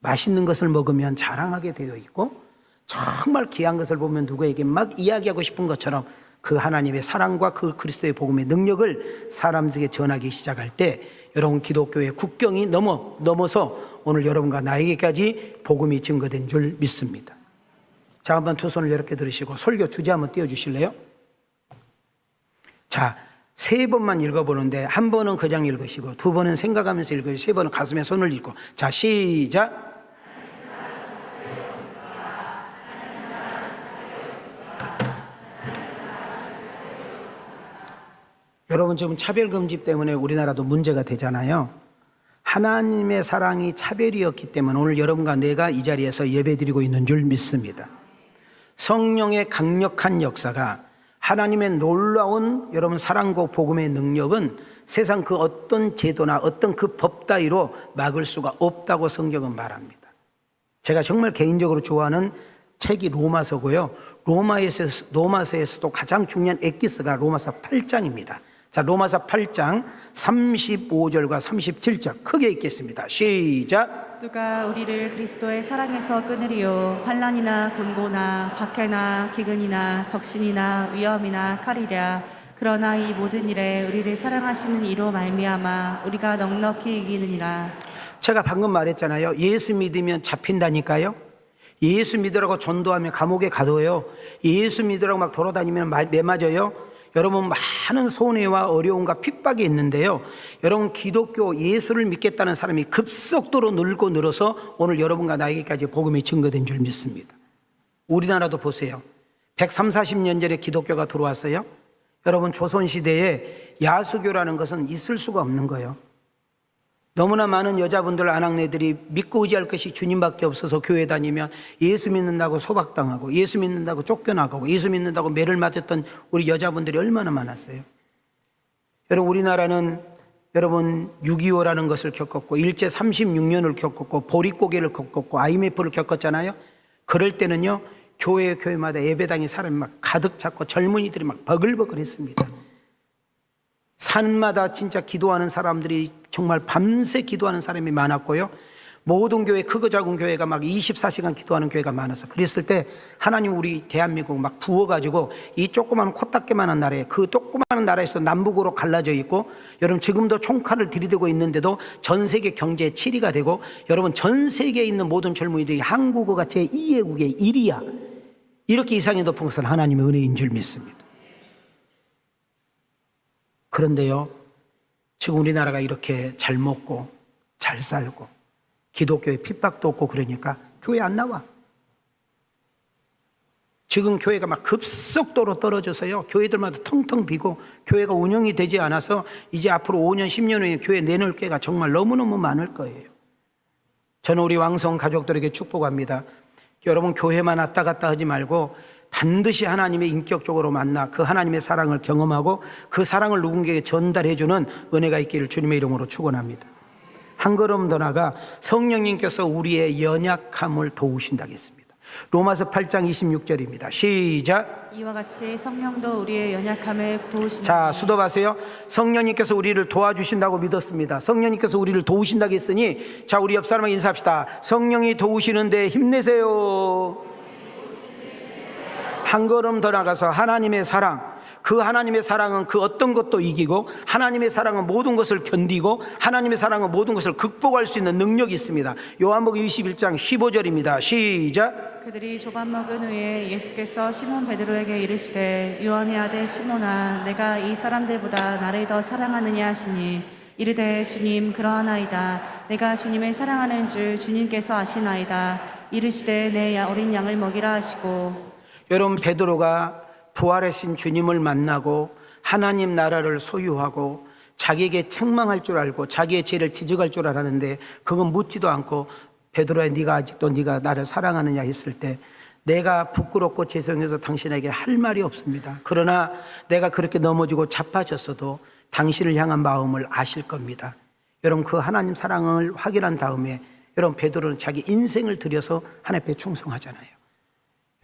맛있는 것을 먹으면 자랑하게 되어 있고, 정말 귀한 것을 보면 누구에게 막 이야기하고 싶은 것처럼 그 하나님의 사랑과 그 그리스도의 복음의 능력을 사람들에게 전하기 시작할 때 여러분 기독교의 국경이 넘어서 오늘 여러분과 나에게까지 복음이 증거된 줄 믿습니다. 자, 한번 두 손을 이렇게 들으시고 설교 주제 한번 띄워주실래요? 자, 세 번만 읽어보는데 한 번은 그냥 읽으시고 두 번은 생각하면서 읽으시고 세 번은 가슴에 손을 얹고. 자, 시작. 여러분 지금 차별금지 때문에 우리나라도 문제가 되잖아요. 하나님의 사랑이 차별이었기 때문에 오늘 여러분과 내가 이 자리에서 예배드리고 있는 줄 믿습니다. 성령의 강력한 역사가, 하나님의 놀라운 여러분 사랑과 복음의 능력은 세상 그 어떤 제도나 어떤 그 법 따위로 막을 수가 없다고 성경은 말합니다. 제가 정말 개인적으로 좋아하는 책이 로마서고요. 로마서에서도 가장 중요한 엑기스가 로마서 8장입니다. 자, 로마서 8장 35절과 37절 크게 읽겠습니다. 시작. 누가 우리를 그리스도의 사랑에서 끊으리요? 환난이나 곤고나 박해나 기근이나 적신이나 위험이나 칼이랴. 그러나 이 모든 일에 우리를 사랑하시는 이로 말미암아 우리가 넉넉히 이기느니라. 제가 방금 말했잖아요. 예수 믿으면 잡힌다니까요. 예수 믿으라고 전도하면 감옥에 가둬요. 예수 믿으라고 막 돌아다니면 매 맞아요. 여러분 많은 손해와 어려움과 핍박이 있는데요. 여러분 기독교 예수를 믿겠다는 사람이 급속도로 늘어서 오늘 여러분과 나에게까지 복음이 증거된 줄 믿습니다. 우리나라도 보세요. 130, 40년 전에 기독교가 들어왔어요. 여러분 조선시대에 야수교라는 것은 있을 수가 없는 거예요. 너무나 많은 여자분들, 아낙네들이 믿고 의지할 것이 주님밖에 없어서 교회 다니면 예수 믿는다고 소박당하고, 예수 믿는다고 쫓겨나가고, 예수 믿는다고 매를 맞았던 우리 여자분들이 얼마나 많았어요. 여러분 우리나라는 여러분 6.25라는 것을 겪었고, 일제 36년을 겪었고, 보릿고개를 겪었고, IMF를 겪었잖아요. 그럴 때는요 교회마다 예배당에 사람이 막 가득 찼고 젊은이들이 막 버글버글 했습니다. 산마다 진짜 기도하는 사람들이 정말 밤새 기도하는 사람이 많았고요. 모든 교회, 크고 작은 교회가 막 24시간 기도하는 교회가 많아서 그랬을 때 하나님 우리 대한민국 막 부어가지고 이 조그만 코딱지만한 나라에, 그 조그마한 나라에서 남북으로 갈라져 있고, 여러분 지금도 총칼을 들이대고 있는데도 전 세계 경제의 7위가 되고, 여러분 전 세계에 있는 모든 젊은이들이 한국어가 제2외국의 1위야. 이렇게 이상이 높은 것은 하나님의 은혜인 줄 믿습니다. 그런데요, 지금 우리나라가 이렇게 잘 먹고 잘 살고 기독교에 핍박도 없고 그러니까 교회 안 나와. 지금 교회가 막 급속도로 떨어져서요, 교회들마다 텅텅 비고 교회가 운영이 되지 않아서 이제 앞으로 5년, 10년 후에 교회 내놓을 교회가 정말 너무너무 많을 거예요. 저는 우리 왕성 가족들에게 축복합니다. 여러분, 교회만 왔다 갔다 하지 말고 반드시 하나님의 인격적으로 만나 그 하나님의 사랑을 경험하고 그 사랑을 누군가에게 전달해주는 은혜가 있기를 주님의 이름으로 축원합니다. 한 걸음 더 나가 성령님께서 우리의 연약함을 도우신다고 했습니다. 로마서 8장 26절입니다. 시작. 이와 같이 성령도 우리의 연약함을 도우시니. 자, 수도하세요. 성령님께서 우리를 도와주신다고 믿었습니다. 성령님께서 우리를 도우신다고 했으니, 자, 우리 옆 사람에게 인사합시다. 성령이 도우시는데 힘내세요. 한 걸음 더 나가서 하나님의 사랑, 그 하나님의 사랑은 그 어떤 것도 이기고, 하나님의 사랑은 모든 것을 견디고, 하나님의 사랑은 모든 것을 극복할 수 있는 능력이 있습니다. 요한복음 21장 15절입니다. 시작. 그들이 조반 먹은 후에 예수께서 시몬 베드로에게 이르시되, 요한의 아들 시몬아, 내가 이 사람들보다 나를 더 사랑하느냐 하시니, 이르되 주님 그러하나이다. 내가 주님을 사랑하는 줄 주님께서 아시나이다. 이르시되 내 어린 양을 먹이라 하시고. 여러분, 베드로가 부활하신 주님을 만나고 하나님 나라를 소유하고 자기에게 책망할 줄 알고 자기의 죄를 지적할 줄 알았는데, 그건 묻지도 않고 베드로야, 네가 아직도 네가 나를 사랑하느냐 했을 때, 내가 부끄럽고 죄송해서 당신에게 할 말이 없습니다. 그러나 내가 그렇게 넘어지고 자빠졌어도 당신을 향한 마음을 아실 겁니다. 여러분, 그 하나님 사랑을 확인한 다음에 여러분, 베드로는 자기 인생을 들여서 하나님 앞에 충성하잖아요.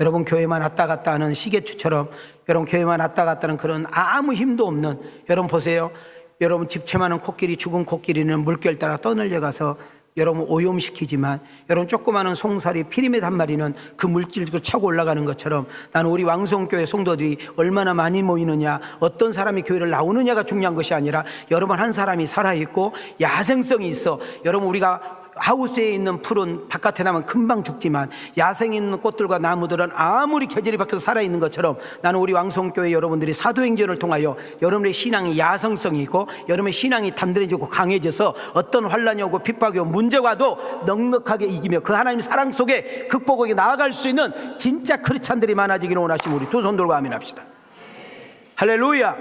여러분, 교회만 왔다 갔다 하는 시계추처럼, 여러분 교회만 왔다 갔다 하는 그런 아무 힘도 없는, 여러분 보세요. 여러분, 집채만한 코끼리, 죽은 코끼리는 물결 따라 떠늘려가서 여러분 오염시키지만, 여러분 조그마한 송사리, 피리멧 한 마리는 그 물질을 차고 올라가는 것처럼, 나는 우리 왕성교회 성도들이 얼마나 많이 모이느냐, 어떤 사람이 교회를 나오느냐가 중요한 것이 아니라, 여러분 한 사람이 살아있고 야생성이 있어. 여러분, 우리가 하우스에 있는 풀은 바깥에 나면 금방 죽지만 야생에 있는 꽃들과 나무들은 아무리 계절이 바뀌어도 살아있는 것처럼, 나는 우리 왕성교회 여러분들이 사도행전을 통하여 여러분의 신앙이 야성성이 있고 여러분의 신앙이 단단해지고 강해져서 어떤 환란이 오고 핍박이 오고 문제가 와도 넉넉하게 이기며 그 하나님 사랑 속에 극복하게 나아갈 수 있는 진짜 크리스찬들이 많아지기를 원하시면 우리 두 손 들고 아멘합시다. 할렐루야.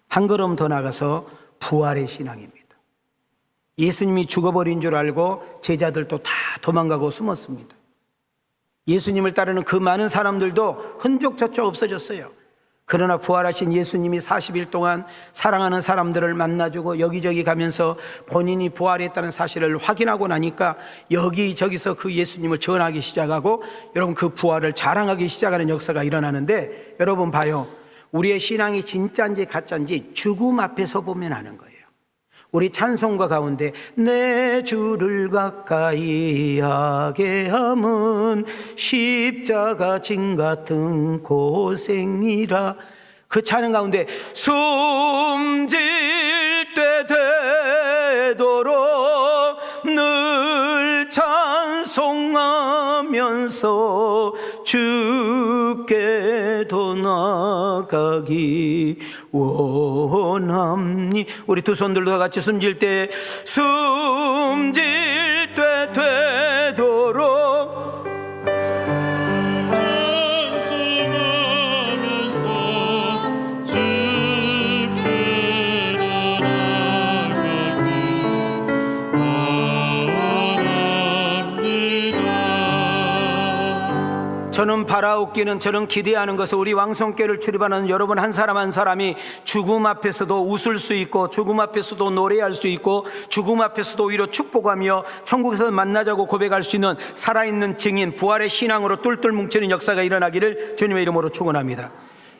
한 걸음 더 나가서 부활의 신앙입니다. 예수님이 죽어버린 줄 알고 제자들도 다 도망가고 숨었습니다. 예수님을 따르는 그 많은 사람들도 흔적조차 없어졌어요. 그러나 부활하신 예수님이 40일 동안 사랑하는 사람들을 만나주고 여기저기 가면서 본인이 부활했다는 사실을 확인하고 나니까 여기저기서 그 예수님을 전하기 시작하고, 여러분 그 부활을 자랑하기 시작하는 역사가 일어나는데, 여러분 봐요. 우리의 신앙이 진짜인지 가짜인지 죽음 앞에서 보면 아는 거예요. 우리 찬송가 가운데 내 주를 가까이 하게 함은 십자가 진 같은 고생이라, 그 찬양 가운데 숨질 때 되도록 늘 찬송하면서 주께도 나가기 원합니. 우리 두 손들도 같이 숨질 때 숨질 때 되도록 찬송하면서 주께로 나가기 원합니다. 저는 바라옵기는, 저는 기대하는 것은 우리 왕성교회를 출입하는 여러분 한 사람 한 사람이 죽음 앞에서도 웃을 수 있고, 죽음 앞에서도 노래할 수 있고, 죽음 앞에서도 오히려 축복하며 천국에서 만나자고 고백할 수 있는 살아있는 증인, 부활의 신앙으로 똘똘 뭉치는 역사가 일어나기를 주님의 이름으로 축원합니다.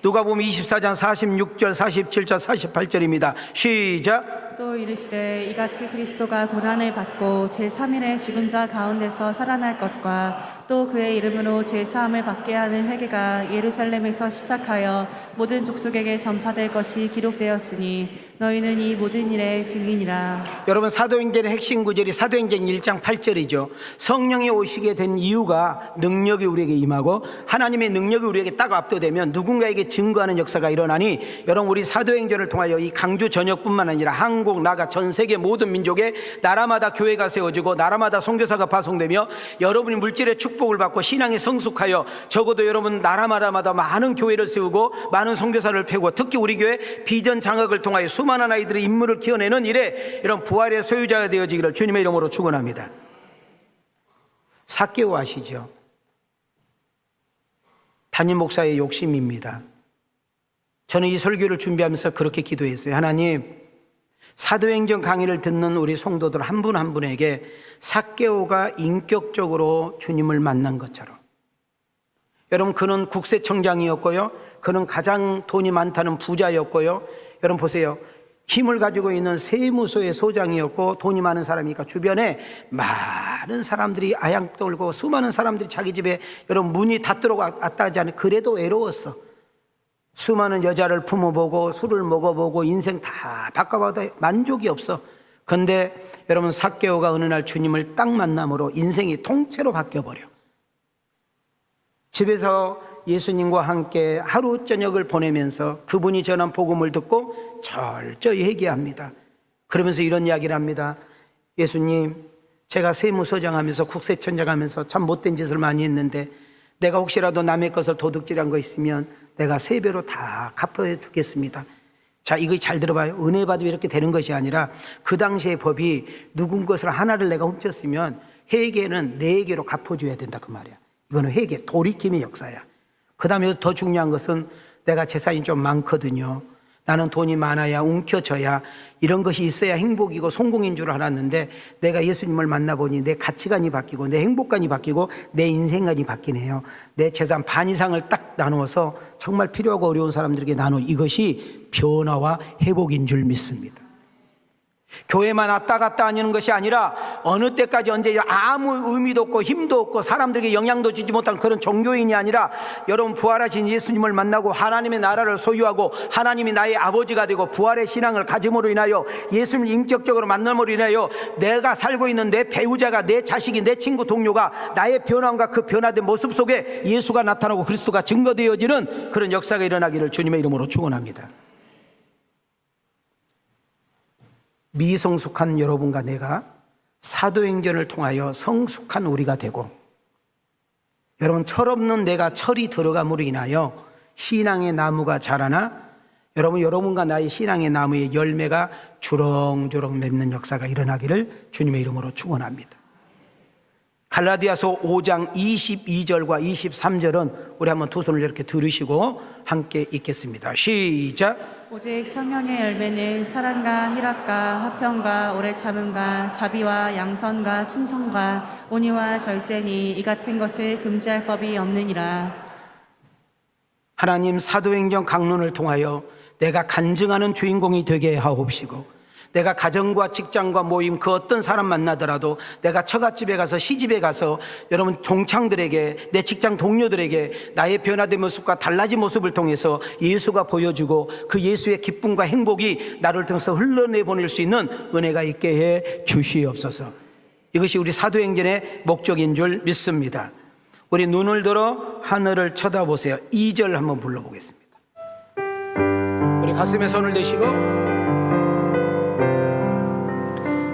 누가복음 24장 46절, 47절, 48절입니다. 시작. 또 이르시되 이같이 그리스도가 고난을 받고 제3일에 죽은 자 가운데서 살아날 것과 또 그의 이름으로 제사함을 받게 하는 회개가 예루살렘에서 시작하여 모든 족속에게 전파될 것이 기록되었으니 너희는 이 모든 일의 증인이라. 여러분, 사도행전의 핵심 구절이 사도행전 1장 8절이죠. 성령이 오시게 된 이유가 능력이 우리에게 임하고 하나님의 능력이 우리에게 딱 압도되면 누군가에게 증거하는 역사가 일어나니, 여러분, 우리 사도행전을 통하여 이 강주 전역뿐만 아니라 한국, 나가 전 세계 모든 민족의 나라마다 교회가 세워지고 나라마다 선교사가 파송되며 여러분이 물질의 축복을 받고 신앙에 성숙하여 적어도 여러분 나라마다 많은 교회를 세우고 많은 선교사를 펴고, 특히 우리 교회 비전 장악을 통하여 수많은 아이들의 인물을 키워내는 일에 이런 부활의 소유자가 되어지기를 주님의 이름으로 축원합니다. 삭개오 아시죠? 담임 목사의 욕심입니다. 저는 이 설교를 준비하면서 그렇게 기도했어요. 하나님, 사도행전 강의를 듣는 우리 성도들 한 분 한 분에게 삭개오가 인격적으로 주님을 만난 것처럼, 여러분, 그는 국세청장이었고요, 그는 가장 돈이 많다는 부자였고요, 여러분 보세요, 힘을 가지고 있는 세무서의 소장이었고 돈이 많은 사람이니까 주변에 많은 사람들이 아양 떨고 수많은 사람들이 자기 집에 여러분 문이 닫도록 왔다 하지 않아요. 그래도 외로웠어. 수많은 여자를 품어보고 술을 먹어보고 인생 다 바꿔봐도 만족이 없어. 그런데 여러분, 삭개오가 어느 날 주님을 딱 만남으로 인생이 통째로 바뀌어버려. 집에서 예수님과 함께 하루 저녁을 보내면서 그분이 전한 복음을 듣고 철저히 회개합니다. 그러면서 이런 이야기를 합니다. 예수님, 제가 세무서장 하면서 국세청장 하면서 참 못된 짓을 많이 했는데 내가 혹시라도 남의 것을 도둑질한 거 있으면 내가 3배로 다 갚아 주겠습니다. 자, 이거 잘 들어봐요. 은혜 받으면 이렇게 되는 것이 아니라 그 당시의 법이 누군 것을 하나를 내가 훔쳤으면 회개는 4개로 갚아줘야 된다, 그 말이야. 이거는 회개, 돌이킴의 역사야. 그 다음에 더 중요한 것은 내가 재산이 좀 많거든요. 나는 돈이 많아야 움켜져야 이런 것이 있어야 행복이고 성공인 줄 알았는데 내가 예수님을 만나보니 내 가치관이 바뀌고 내 행복관이 바뀌고 내 인생관이 바뀌네요. 내 재산 반 이상을 딱 나누어서 정말 필요하고 어려운 사람들에게 나누, 이것이 변화와 회복인 줄 믿습니다. 교회만 왔다 갔다 하는 것이 아니라 어느 때까지 언제 아무 의미도 없고 힘도 없고 사람들에게 영향도 주지 못한 그런 종교인이 아니라, 여러분, 부활하신 예수님을 만나고 하나님의 나라를 소유하고 하나님이 나의 아버지가 되고 부활의 신앙을 가짐으로 인하여 예수님을 인격적으로 만남으로 인하여 내가 살고 있는 내 배우자가, 내 자식이, 내 친구, 동료가 나의 변화와 그 변화된 모습 속에 예수가 나타나고 그리스도가 증거되어지는 그런 역사가 일어나기를 주님의 이름으로 축원합니다. 미성숙한 여러분과 내가 사도행전을 통하여 성숙한 우리가 되고, 여러분, 철없는 내가 철이 들어감으로 인하여 신앙의 나무가 자라나 여러분과 나의 신앙의 나무의 열매가 주렁주렁 맺는 역사가 일어나기를 주님의 이름으로 축원합니다. 갈라디아서 5장 22절과 23절은 우리 한번 두 손을 이렇게 들으시고 함께 읽겠습니다. 시작. 오직 성령의 열매는 사랑과 희락과 화평과 오래 참음과 자비와 양선과 충성과 온유와 절제니 이 같은 것을 금지할 법이 없느니라. 하나님, 사도행전 강론을 통하여 내가 간증하는 주인공이 되게 하옵시고, 내가 가정과 직장과 모임 그 어떤 사람 만나더라도 내가 처갓집에 가서 시집에 가서 여러분 동창들에게, 내 직장 동료들에게 나의 변화된 모습과 달라진 모습을 통해서 예수가 보여주고 그 예수의 기쁨과 행복이 나를 통해서 흘러내보낼 수 있는 은혜가 있게 해 주시옵소서. 이것이 우리 사도행전의 목적인 줄 믿습니다. 우리 눈을 들어 하늘을 쳐다보세요. 2절 한번 불러보겠습니다. 우리 가슴에 손을 대시고,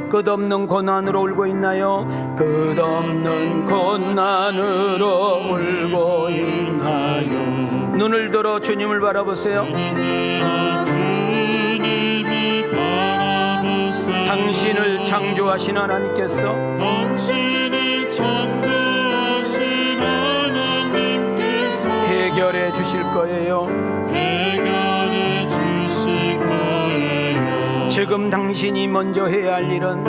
끝없는 고난으로 울고 있나요? 끝없는 고난으로 울고 있나요? 눈을 들어 주님을 바라보세요. 당신을 창조하신 하나님께서 해결해 주실 거예요. 지금 당신이 먼저 해야 할 일은,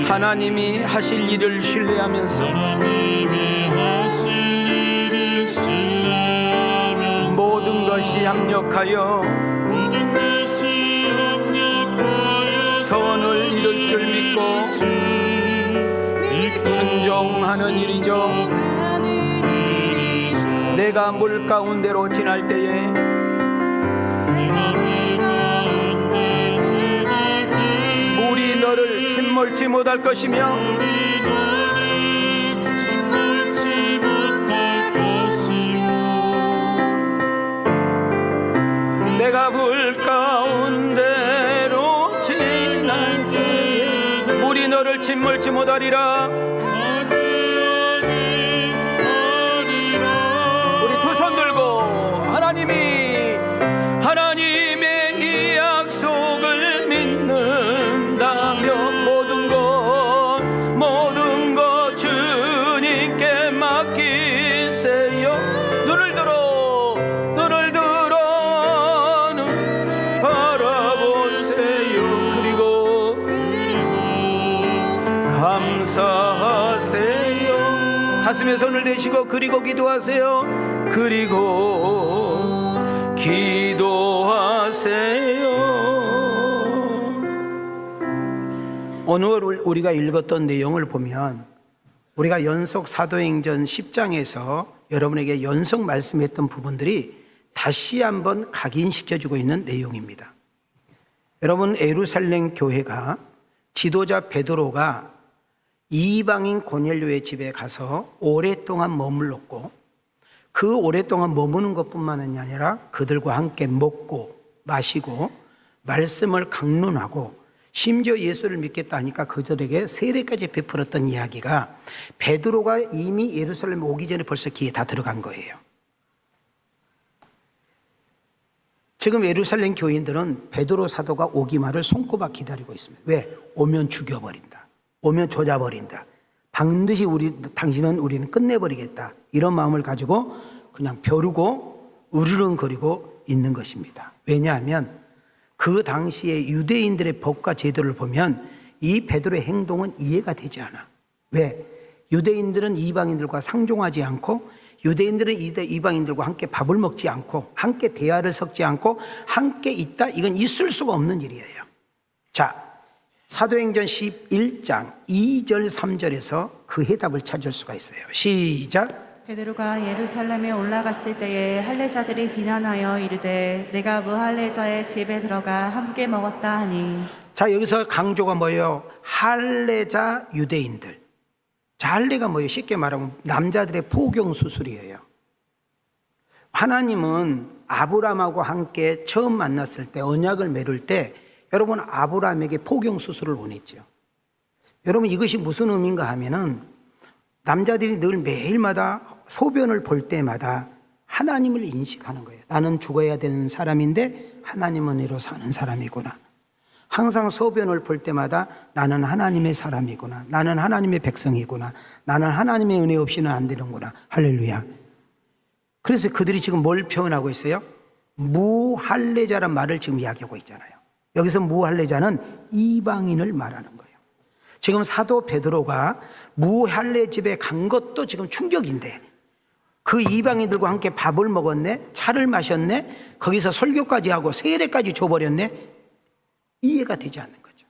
하나님이 하실 일을 신뢰하면서 모든 것이 합력하여 선을 이룰 줄 믿고 순종하는 일이죠. 내 내가 물 가운데로 지날 때에 내가 물 가운데 지날 때 물이 너를 침몰치 못할 것이며 우리 너를 침몰치 못할 것이요 내가 물 가운데로 지날 때에 물이 너를 침몰치 못하리라. 우리 두 손 들고 하나님의 이 약속을 믿는다면 모든 것 주님께 맡기세요. 눈을 들어 눈 바라보세요. 그리고 감사하세요. 가슴에 손을 대시고 그리고 기도하세요. 그리고 기도하세요. 오늘 우리가 읽었던 내용을 보면 우리가 연속 사도행전 10장에서 여러분에게 연속 말씀했던 부분들이 다시 한번 각인시켜주고 있는 내용입니다. 여러분, 예루살렘 교회가 지도자 베드로가 이방인 고넬료의 집에 가서 오랫동안 머물렀고 그 오랫동안 머무는 것뿐만 아니라 그들과 함께 먹고 마시고 말씀을 강론하고 심지어 예수를 믿겠다 하니까 그들에게 세례까지 베풀었던 이야기가 베드로가 이미 예루살렘 오기 전에 벌써 귀에 다 들어간 거예요. 지금 예루살렘 교인들은 베드로 사도가 오기만을 손꼽아 기다리고 있습니다. 왜? 오면 죽여버린다. 오면 조져버린다. 반드시 당신은 우리는 끝내버리겠다. 이런 마음을 가지고 그냥 벼르고 으르렁거리고 있는 것입니다. 왜냐하면 그 당시에 유대인들의 법과 제도를 보면 이 베드로의 행동은 이해가 되지 않아. 왜? 유대인들은 이방인들과 상종하지 않고 유대인들은 이방인들과 함께 밥을 먹지 않고 함께 대화를 섞지 않고 함께 있다. 이건 있을 수가 없는 일이에요. 자, 사도행전 11장 2절 3절에서 그 해답을 찾을 수가 있어요. 시작. 베드로가 예루살렘에 올라갔을 때에 할례자들이 비난하여 이르되 내가 무할례자의 집에 들어가 함께 먹었다 하니. 자, 여기서 강조가 뭐예요? 할례자 유대인들. 자, 할례가 뭐예요? 쉽게 말하면 남자들의 포경 수술이에요. 하나님은 아브라함하고 함께 처음 만났을 때 언약을 맺을 때 여러분 아브라함에게 포경 수술을 원했죠. 여러분 이것이 무슨 의미인가 하면은 남자들이 늘 매일마다 소변을 볼 때마다 하나님을 인식하는 거예요. 나는 죽어야 되는 사람인데 하나님은 이로 사는 사람이구나. 항상 소변을 볼 때마다 나는 하나님의 사람이구나. 나는 하나님의 백성이구나. 나는 하나님의 은혜 없이는 안 되는구나. 할렐루야. 그래서 그들이 지금 뭘 표현하고 있어요? 무할례자란 말을 지금 이야기하고 있잖아요. 여기서 무할례자는 이방인을 말하는 거예요. 지금 사도 베드로가 무할례 집에 간 것도 지금 충격인데 그 이방인들과 함께 밥을 먹었네, 차를 마셨네, 거기서 설교까지 하고 세례까지 줘버렸네. 이해가 되지 않는 거죠.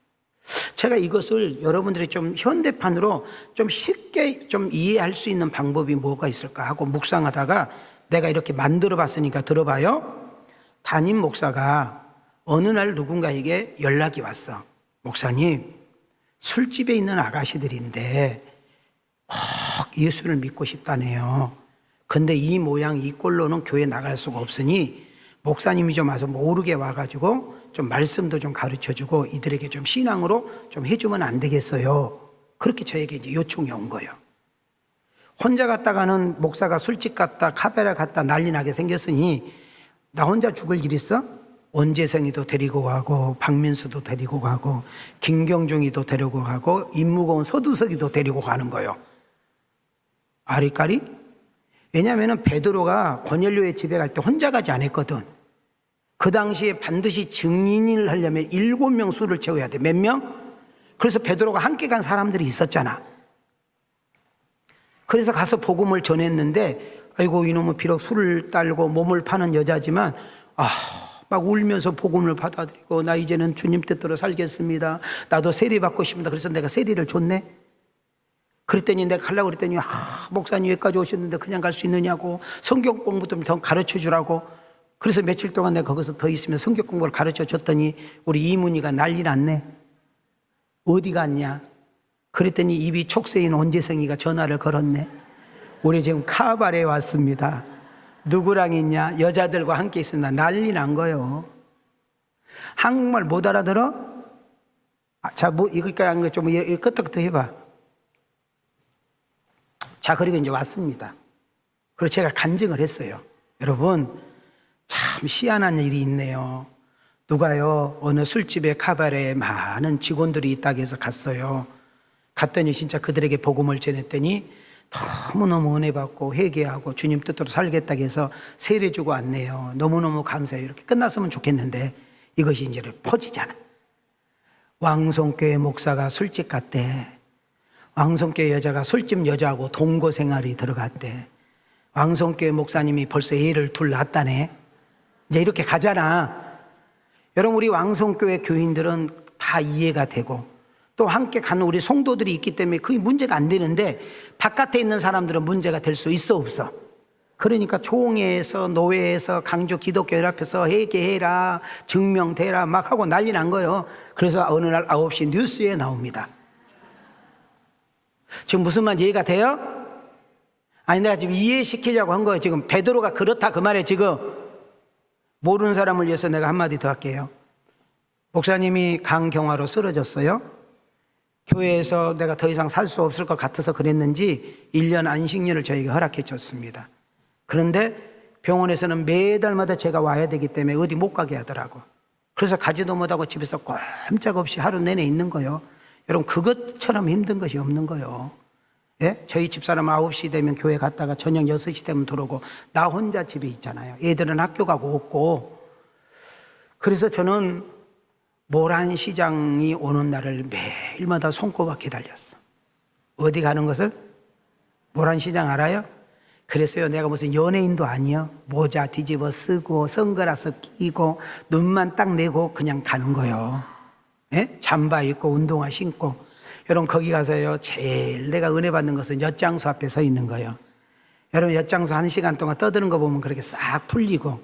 제가 이것을 여러분들이 좀 현대판으로 좀 쉽게 좀 이해할 수 있는 방법이 뭐가 있을까 하고 묵상하다가 내가 이렇게 만들어 봤으니까 들어봐요. 담임 목사가 어느 날 누군가에게 연락이 왔어. 목사님, 술집에 있는 아가씨들인데 꼭 예수를 믿고 싶다네요. 근데 이 모양 이 꼴로는 교회 나갈 수가 없으니 목사님이 좀 와서 모르게 와가지고 좀 말씀도 좀 가르쳐주고 이들에게 좀 신앙으로 좀 해주면 안 되겠어요. 그렇게 저에게 이제 요청이 온 거예요. 혼자 갔다가는 목사가 술집 갔다 카페라 갔다 난리 나게 생겼으니 나 혼자 죽을 일 있어? 원재성이도 데리고 가고 박민수도 데리고 가고 김경중이도 데리고 가고 임무고운 서두석이도 데리고 가는 거예요. 아리까리? 왜냐하면 베드로가 고넬료의 집에 갈 때 혼자 가지 않았거든. 그 당시에 반드시 증인을 하려면 7명 수를 채워야 돼. 몇 명? 그래서 베드로가 함께 간 사람들이 있었잖아. 그래서 가서 복음을 전했는데 아이고 이놈은 비록 술을 딸고 몸을 파는 여자지만 막 울면서 복음을 받아들이고 나 이제는 주님 뜻대로 살겠습니다. 나도 세례 받고 싶습니다. 그래서 내가 세례를 줬네. 그랬더니 내가 가려고 그랬더니 목사님 여기까지 오셨는데 그냥 갈 수 있느냐고, 성경 공부 좀 더 가르쳐 주라고. 그래서 며칠 동안 내가 거기서 더 있으면 성경 공부를 가르쳐 줬더니 우리 이문희가 난리 났네. 어디 갔냐? 그랬더니 입이 촉새인 온재성이가 전화를 걸었네. 우리 지금 카바레에 왔습니다. 누구랑 있냐? 여자들과 함께 있습니다. 난리 난 거예요. 한국말 못 알아들어? 자, 뭐 이거까지 한 거 좀 끄떡끄떡 해봐. 자, 그리고 이제 왔습니다. 그리고 제가 간증을 했어요. 여러분, 참 희한한 일이 있네요. 누가요, 어느 술집에 카바레에 많은 직원들이 있다고 해서 갔어요. 갔더니 진짜 그들에게 복음을 전했더니 너무너무 은혜 받고 회개하고 주님 뜻대로 살겠다고 해서 세례 주고 왔네요. 너무너무 감사해요. 이렇게 끝났으면 좋겠는데 이것이 이제 퍼지잖아. 왕성교회 목사가 술집 갔대. 왕성교회 여자가 술집 여자하고 동거 생활이 들어갔대. 왕성교회 목사님이 벌써 애를 둘 낳았다네. 이제 이렇게 가잖아. 여러분, 우리 왕성교회 교인들은 다 이해가 되고 또 함께 가는 우리 성도들이 있기 때문에 그게 문제가 안 되는데 바깥에 있는 사람들은 문제가 될 수 있어 없어? 그러니까 총회에서 노회에서 강조 기독교 연합회에서 회개해라, 증명되라 막 하고 난리 난 거예요. 그래서 어느 날 9시 뉴스에 나옵니다. 지금 무슨 말 이해가 돼요? 아니, 내가 지금 이해시키려고 한 거예요. 지금 베드로가 그렇다 그 말에 지금 모르는 사람을 위해서 내가 한마디 더 할게요. 목사님이 강경화로 쓰러졌어요. 교회에서 내가 더 이상 살 수 없을 것 같아서 그랬는지 1년 안식년을 저에게 허락해 줬습니다. 그런데 병원에서는 매달마다 제가 와야 되기 때문에 어디 못 가게 하더라고. 그래서 가지도 못하고 집에서 꼼짝없이 하루 내내 있는 거예요. 여러분, 그것처럼 힘든 것이 없는 거예요. 예? 저희 집사람 9시 되면 교회 갔다가 저녁 6시 되면 들어오고 나 혼자 집에 있잖아요. 애들은 학교 가고 없고. 그래서 저는 모란시장이 오는 날을 매일마다 손꼽아 기다렸어. 어디 가는 것을? 모란시장 알아요? 그래서요, 내가 무슨 연예인도 아니요. 모자 뒤집어 쓰고 선글라스 끼고 눈만 딱 내고 그냥 가는 거예요. 예? 잠바 입고 운동화 신고. 여러분, 거기 가서요, 제일 내가 은혜 받는 것은 엿장수 앞에 서 있는 거예요. 여러분, 엿장수 1시간 동안 떠드는 거 보면 그렇게 싹 풀리고,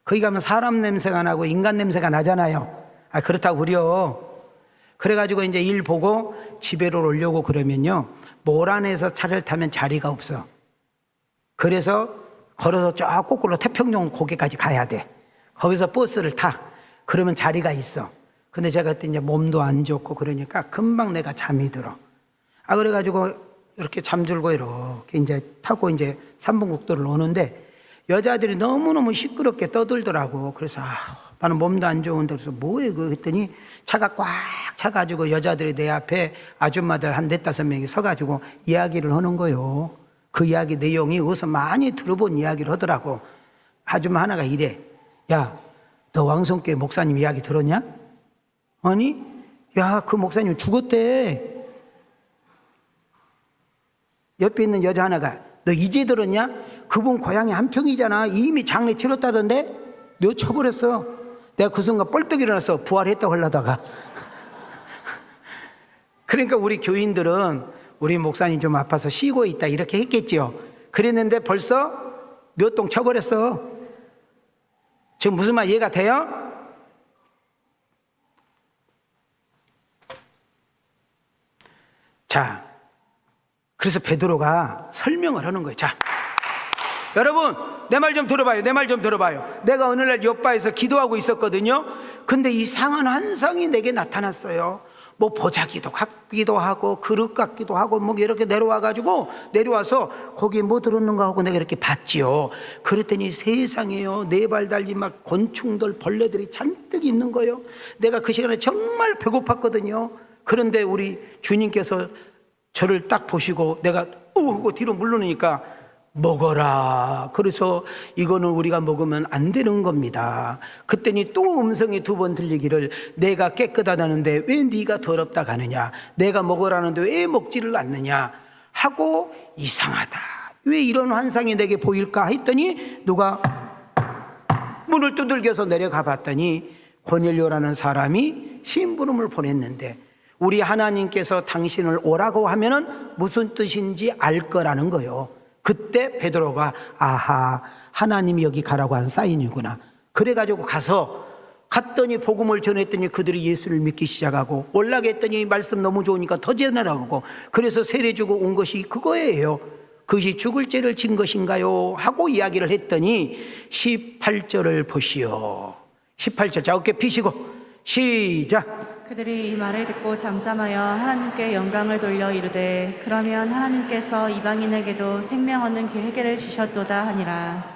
거기 가면 사람 냄새가 나고 인간 냄새가 나잖아요. 그렇다고 그려. 그래가지고 이제 일 보고 집에로 오려고 그러면요, 모란에서 차를 타면 자리가 없어. 그래서 걸어서 저 거꾸로 태평양 고개까지 가야 돼. 거기서 버스를 타. 그러면 자리가 있어. 근데 제가 그때 이제 몸도 안 좋고 그러니까 금방 내가 잠이 들어. 그래가지고 이렇게 잠들고 이렇게 이제 타고 이제 3분 국도를 오는데 여자들이 너무너무 시끄럽게 떠들더라고. 그래서 나는 몸도 안 좋은데 그래서 뭐해 그 했더니 차가 꽉 차가지고 여자들이 내 앞에 아줌마들 한 4-5명이 서가지고 이야기를 하는 거예요. 그 이야기 내용이 어디서 많이 들어본 이야기를 하더라고. 아줌마 하나가 이래. 야, 너 왕성교회 목사님 이야기 들었냐? 아니, 야, 그 목사님 죽었대. 옆에 있는 여자 하나가, 너 이제 들었냐? 그분 고향이 한평이잖아. 이미 장례 치렀다던데? 너 쳐버렸어. 내가 그 순간 뻘떡 일어나서 부활했다고 하려다가. 그러니까 우리 교인들은 우리 목사님 좀 아파서 쉬고 있다 이렇게 했겠지요. 그랬는데 벌써 몇 동 쳐버렸어. 지금 무슨 말 이해가 돼요? 자, 그래서 베드로가 설명을 하는 거예요. 자, 여러분, 내 말 좀 들어봐요. 내 말 좀 들어봐요. 내가 어느 날 옆바에서 기도하고 있었거든요. 근데 이상한 환상이 내게 나타났어요. 뭐 보자기도 같기도 하고 그릇 같기도 하고 뭐 이렇게 내려와서 거기에 뭐 들었는가 하고 내가 이렇게 봤지요. 그랬더니 세상에요, 4발 달린 막 곤충들 벌레들이 잔뜩 있는 거예요. 내가 그 시간에 정말 배고팠거든요. 그런데 우리 주님께서 저를 딱 보시고 내가 하고 뒤로 물러니까 먹어라. 그래서 이거는 우리가 먹으면 안 되는 겁니다. 그랬더니 또 음성이 2번 들리기를, 내가 깨끗하다는데 왜 네가 더럽다 가느냐, 내가 먹으라는데 왜 먹지를 않느냐 하고, 이상하다, 왜 이런 환상이 내게 보일까 했더니 누가 문을 두들겨서 내려가 봤더니 고넬료라는 사람이 심부름을 보냈는데 우리 하나님께서 당신을 오라고 하면은 무슨 뜻인지 알 거라는 거예요. 그때 베드로가 아하, 하나님이 여기 가라고 한 사인이구나. 그래가지고 갔더니 복음을 전했더니 그들이 예수를 믿기 시작하고, 올라갔더니 말씀 너무 좋으니까 더 전하라고, 그래서 세례 주고 온 것이 그거예요. 그것이 죽을 죄를 진 것인가요? 하고 이야기를 했더니 18절을 보시오. 18절, 자 어깨 피시고 시작. 그들이 이 말을 듣고 잠잠하여 하나님께 영광을 돌려 이르되 그러면 하나님께서 이방인에게도 생명 얻는 기회를 주셨도다 하니라.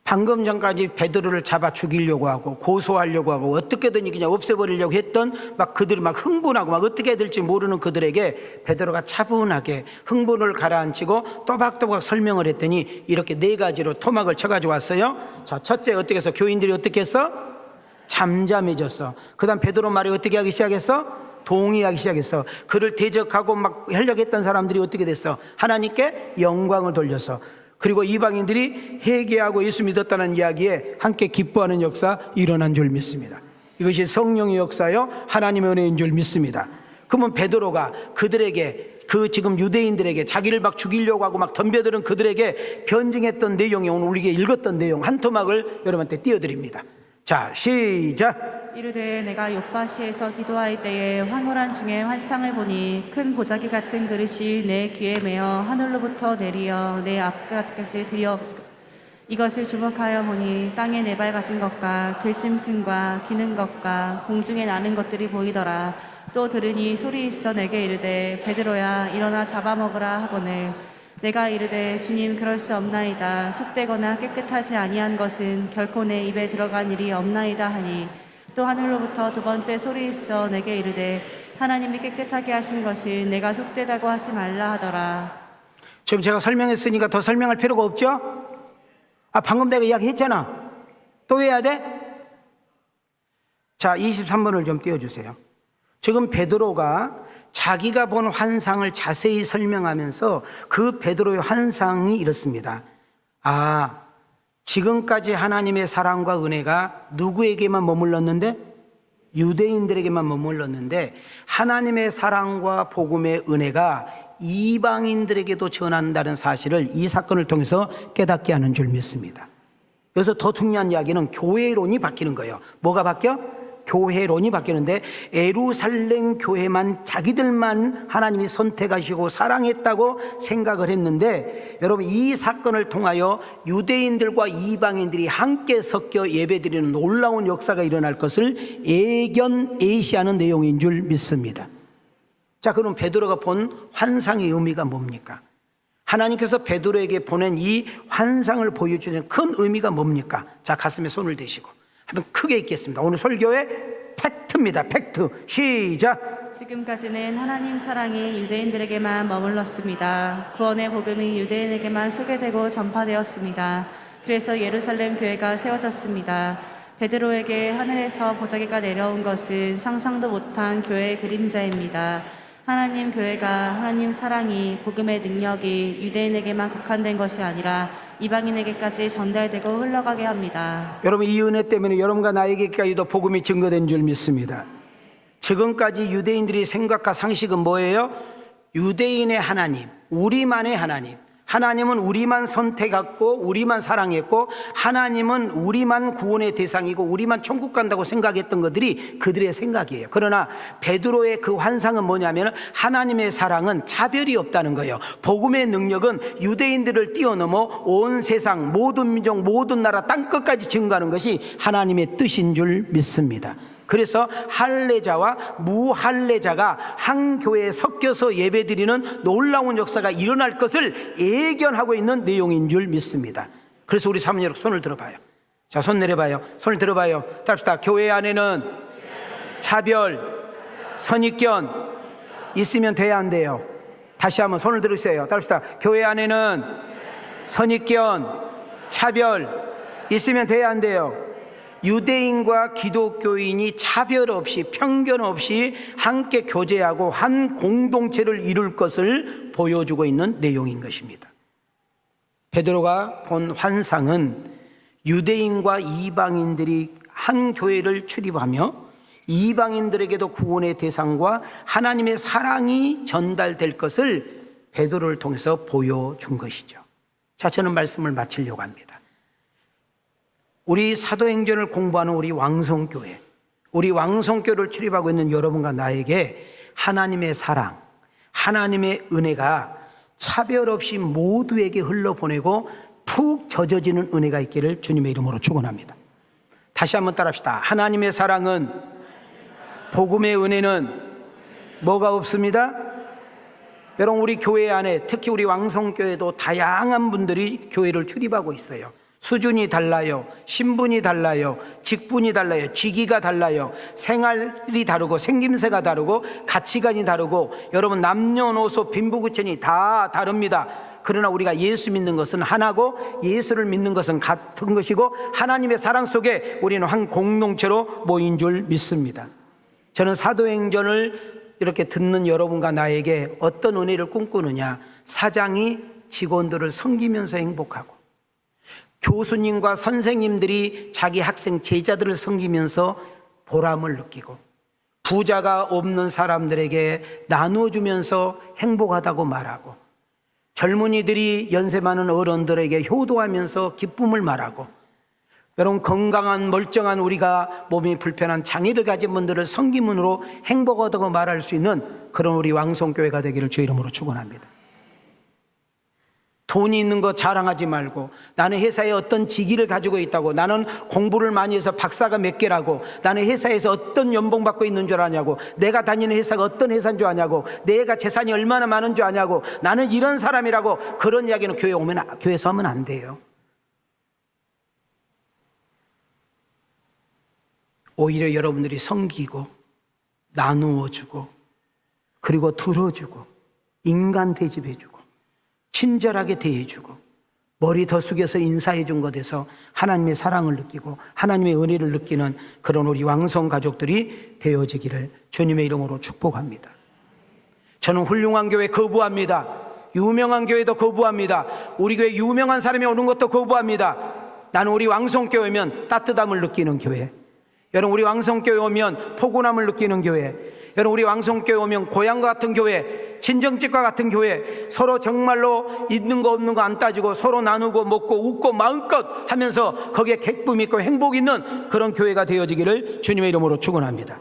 방금 전까지 베드로를 잡아 죽이려고 하고 고소하려고 하고 어떻게든 그냥 없애버리려고 했던 막 그들이 막 흥분하고 막 어떻게 해야 될지 모르는 그들에게 베드로가 차분하게 흥분을 가라앉히고 또박또박 설명을 했더니 이렇게 4가지로 토막을 쳐가지고 왔어요. 자, 첫째 어떻게 해서 교인들이 어떻게 했어? 잠잠해졌어. 그 다음 베드로 말에 어떻게 하기 시작했어? 동의하기 시작했어. 그를 대적하고 막 하려고 했던 사람들이 어떻게 됐어? 하나님께 영광을 돌렸어. 그리고 이방인들이 회개하고 예수 믿었다는 이야기에 함께 기뻐하는 역사 일어난 줄 믿습니다. 이것이 성령의 역사요, 하나님의 은혜인 줄 믿습니다. 그러면 베드로가 그들에게, 그 지금 유대인들에게 자기를 막 죽이려고 하고 막 덤벼드는 그들에게 변증했던 내용이 오늘 우리에게 읽었던 내용 한 토막을 여러분한테 띄워드립니다. 자, 시작. 이르되 내가 욥바시에서 기도할 때에 황홀한 중에 환상을 보니 큰 보자기 같은 그릇이 내 귀에 매어 하늘로부터 내리어 내 앞까지 들여 이것을 주목하여 보니 땅에 네발 가진 것과 들짐승과 기는 것과 공중에 나는 것들이 보이더라. 또 들으니 소리 있어 내게 이르되 베드로야 일어나 잡아먹으라 하거늘 내가 이르되 주님 그럴 수 없나이다. 속되거나 깨끗하지 아니한 것은 결코 내 입에 들어간 일이 없나이다 하니 또 하늘로부터 2번째 소리 있어 내게 이르되 하나님이 깨끗하게 하신 것을 내가 속되다고 하지 말라 하더라. 지금 제가 설명했으니까 더 설명할 필요가 없죠? 방금 내가 이야기했잖아. 또 해야 돼? 자, 23번을 좀 띄워주세요. 지금 베드로가 자기가 본 환상을 자세히 설명하면서 그 베드로의 환상이 이렇습니다. 지금까지 하나님의 사랑과 은혜가 누구에게만 머물렀는데? 유대인들에게만 머물렀는데 하나님의 사랑과 복음의 은혜가 이방인들에게도 전한다는 사실을 이 사건을 통해서 깨닫게 하는 줄 믿습니다. 여기서 더 중요한 이야기는 교회론이 바뀌는 거예요. 뭐가 바뀌어? 교회론이 바뀌는데 예루살렘 교회만 자기들만 하나님이 선택하시고 사랑했다고 생각을 했는데, 여러분 이 사건을 통하여 유대인들과 이방인들이 함께 섞여 예배드리는 놀라운 역사가 일어날 것을 예견예시하는 내용인 줄 믿습니다. 자, 그럼 베드로가 본 환상의 의미가 뭡니까? 하나님께서 베드로에게 보낸 이 환상을 보여주는 큰 의미가 뭡니까? 자, 가슴에 손을 대시고 한번 크게 읽겠습니다. 오늘 설교의 팩트입니다. 팩트. 시작. 지금까지는 하나님 사랑이 유대인들에게만 머물렀습니다. 구원의 복음이 유대인에게만 소개되고 전파되었습니다. 그래서 예루살렘 교회가 세워졌습니다. 베드로에게 하늘에서 보자기가 내려온 것은 상상도 못한 교회의 그림자입니다. 하나님 교회가 하나님 사랑이 복음의 능력이 유대인에게만 국한된 것이 아니라 이방인에게까지 전달되고 흘러가게 합니다. 여러분 이 은혜 때문에 여러분과 나에게까지도 복음이 증거된 줄 믿습니다. 지금까지 유대인들이 생각과 상식은 뭐예요? 유대인의 하나님, 우리만의 하나님, 하나님은 우리만 선택했고 우리만 사랑했고 하나님은 우리만 구원의 대상이고 우리만 천국 간다고 생각했던 것들이 그들의 생각이에요. 그러나 베드로의 그 환상은 뭐냐면 하나님의 사랑은 차별이 없다는 거예요. 복음의 능력은 유대인들을 뛰어넘어 온 세상 모든 민족 모든 나라 땅끝까지 증거하는 것이 하나님의 뜻인 줄 믿습니다. 그래서 할례자와 무할례자가 한 교회에 섞여서 예배드리는 놀라운 역사가 일어날 것을 예견하고 있는 내용인 줄 믿습니다. 그래서 우리 사모님 여러분 손을 들어봐요. 자, 손 내려봐요. 손을 들어봐요. 답시다. 교회 안에는 차별, 선입견 있으면 돼야 안 돼요? 다시 한번 손을 들으세요. 답시다. 교회 안에는 선입견, 차별 있으면 돼야 안 돼요? 유대인과 기독교인이 차별 없이 편견 없이 함께 교제하고 한 공동체를 이룰 것을 보여주고 있는 내용인 것입니다. 베드로가 본 환상은 유대인과 이방인들이 한 교회를 출입하며 이방인들에게도 구원의 대상과 하나님의 사랑이 전달될 것을 베드로를 통해서 보여준 것이죠. 자, 저는 말씀을 마치려고 합니다. 우리 사도행전을 공부하는 우리 왕성교회, 우리 왕성교회를 출입하고 있는 여러분과 나에게 하나님의 사랑, 하나님의 은혜가 차별 없이 모두에게 흘러보내고 푹 젖어지는 은혜가 있기를 주님의 이름으로 축원합니다. 다시 한번 따라합시다. 하나님의 사랑은, 복음의 은혜는 뭐가 없습니다? 여러분, 우리 교회 안에 특히 우리 왕성교회도 다양한 분들이 교회를 출입하고 있어요. 수준이 달라요, 신분이 달라요, 직분이 달라요, 직위가 달라요, 생활이 다르고 생김새가 다르고 가치관이 다르고, 여러분 남녀노소 빈부구천이 다 다릅니다. 그러나 우리가 예수 믿는 것은 하나고 예수를 믿는 것은 같은 것이고 하나님의 사랑 속에 우리는 한 공동체로 모인 줄 믿습니다. 저는 사도행전을 이렇게 듣는 여러분과 나에게 어떤 은혜를 꿈꾸느냐, 사장이 직원들을 섬기면서 행복하고, 교수님과 선생님들이 자기 학생 제자들을 섬기면서 보람을 느끼고, 부자가 없는 사람들에게 나눠주면서 행복하다고 말하고, 젊은이들이 연세 많은 어른들에게 효도하면서 기쁨을 말하고, 여러분 건강한 멀쩡한 우리가 몸이 불편한 장애를 가진 분들을 섬김으로 행복하다고 말할 수 있는 그런 우리 왕성교회가 되기를 주의 이름으로 축원합니다. 돈이 있는 거 자랑하지 말고, 나는 회사에 어떤 직위를 가지고 있다고, 나는 공부를 많이 해서 박사가 몇 개라고, 나는 회사에서 어떤 연봉 받고 있는 줄 아냐고, 내가 다니는 회사가 어떤 회사인 줄 아냐고, 내가 재산이 얼마나 많은 줄 아냐고, 나는 이런 사람이라고, 그런 이야기는 교회에서 하면 안 돼요. 오히려 여러분들이 섬기고 나누어주고 그리고 들어주고 인간 대접해주고 친절하게 대해주고 머리 더 숙여서 인사해준 것에서 하나님의 사랑을 느끼고 하나님의 은혜를 느끼는 그런 우리 왕성 가족들이 되어지기를 주님의 이름으로 축복합니다. 저는 훌륭한 교회 거부합니다. 유명한 교회도 거부합니다. 우리 교회 유명한 사람이 오는 것도 거부합니다. 나는 우리 왕성교회면 따뜻함을 느끼는 교회, 여러분 우리 왕성교회 오면 포근함을 느끼는 교회, 여러분 우리 왕성교회 오면 고향과 같은 교회, 친정집과 같은 교회, 서로 정말로 있는 거 없는 거 안 따지고 서로 나누고 먹고 웃고 마음껏 하면서 거기에 기쁨 있고 행복 있는 그런 교회가 되어지기를 주님의 이름으로 축원합니다.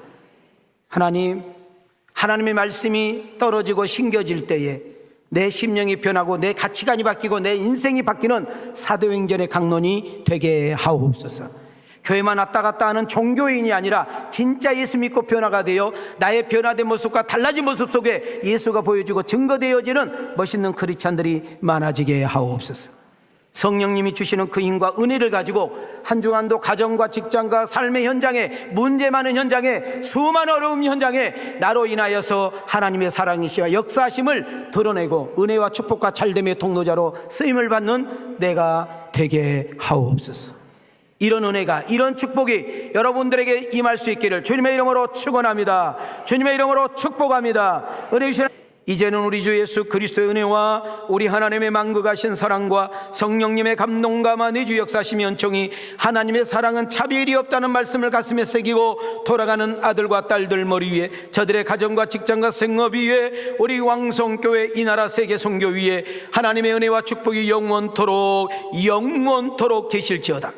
하나님의 말씀이 떨어지고 신겨질 때에 내 심령이 변하고 내 가치관이 바뀌고 내 인생이 바뀌는 사도행전의 강론이 되게 하옵소서. 교회만 왔다 갔다 하는 종교인이 아니라 진짜 예수 믿고 변화가 되어 나의 변화된 모습과 달라진 모습 속에 예수가 보여주고 증거되어지는 멋있는 크리스찬들이 많아지게 하옵소서. 성령님이 주시는 그 힘과 은혜를 가지고 한 주간도 가정과 직장과 삶의 현장에, 문제 많은 현장에, 수많은 어려움 현장에 나로 인하여서 하나님의 사랑이시와 역사하심을 드러내고 은혜와 축복과 잘됨의 통로자로 쓰임을 받는 내가 되게 하옵소서. 이런 은혜가, 이런 축복이 여러분들에게 임할 수 있기를 주님의 이름으로 축원합니다. 주님의 이름으로 축복합니다. 은혜 주시는 이제는 우리 주 예수 그리스도의 은혜와 우리 하나님의 만극하신 사랑과 성령님의 감동과 내주 역사심이 연총이, 하나님의 사랑은 차별이 없다는 말씀을 가슴에 새기고 돌아가는 아들과 딸들 머리 위에, 저들의 가정과 직장과 생업 위에, 우리 왕성교회 이 나라 세계 선교 위에 하나님의 은혜와 축복이 영원토록 계실지어다.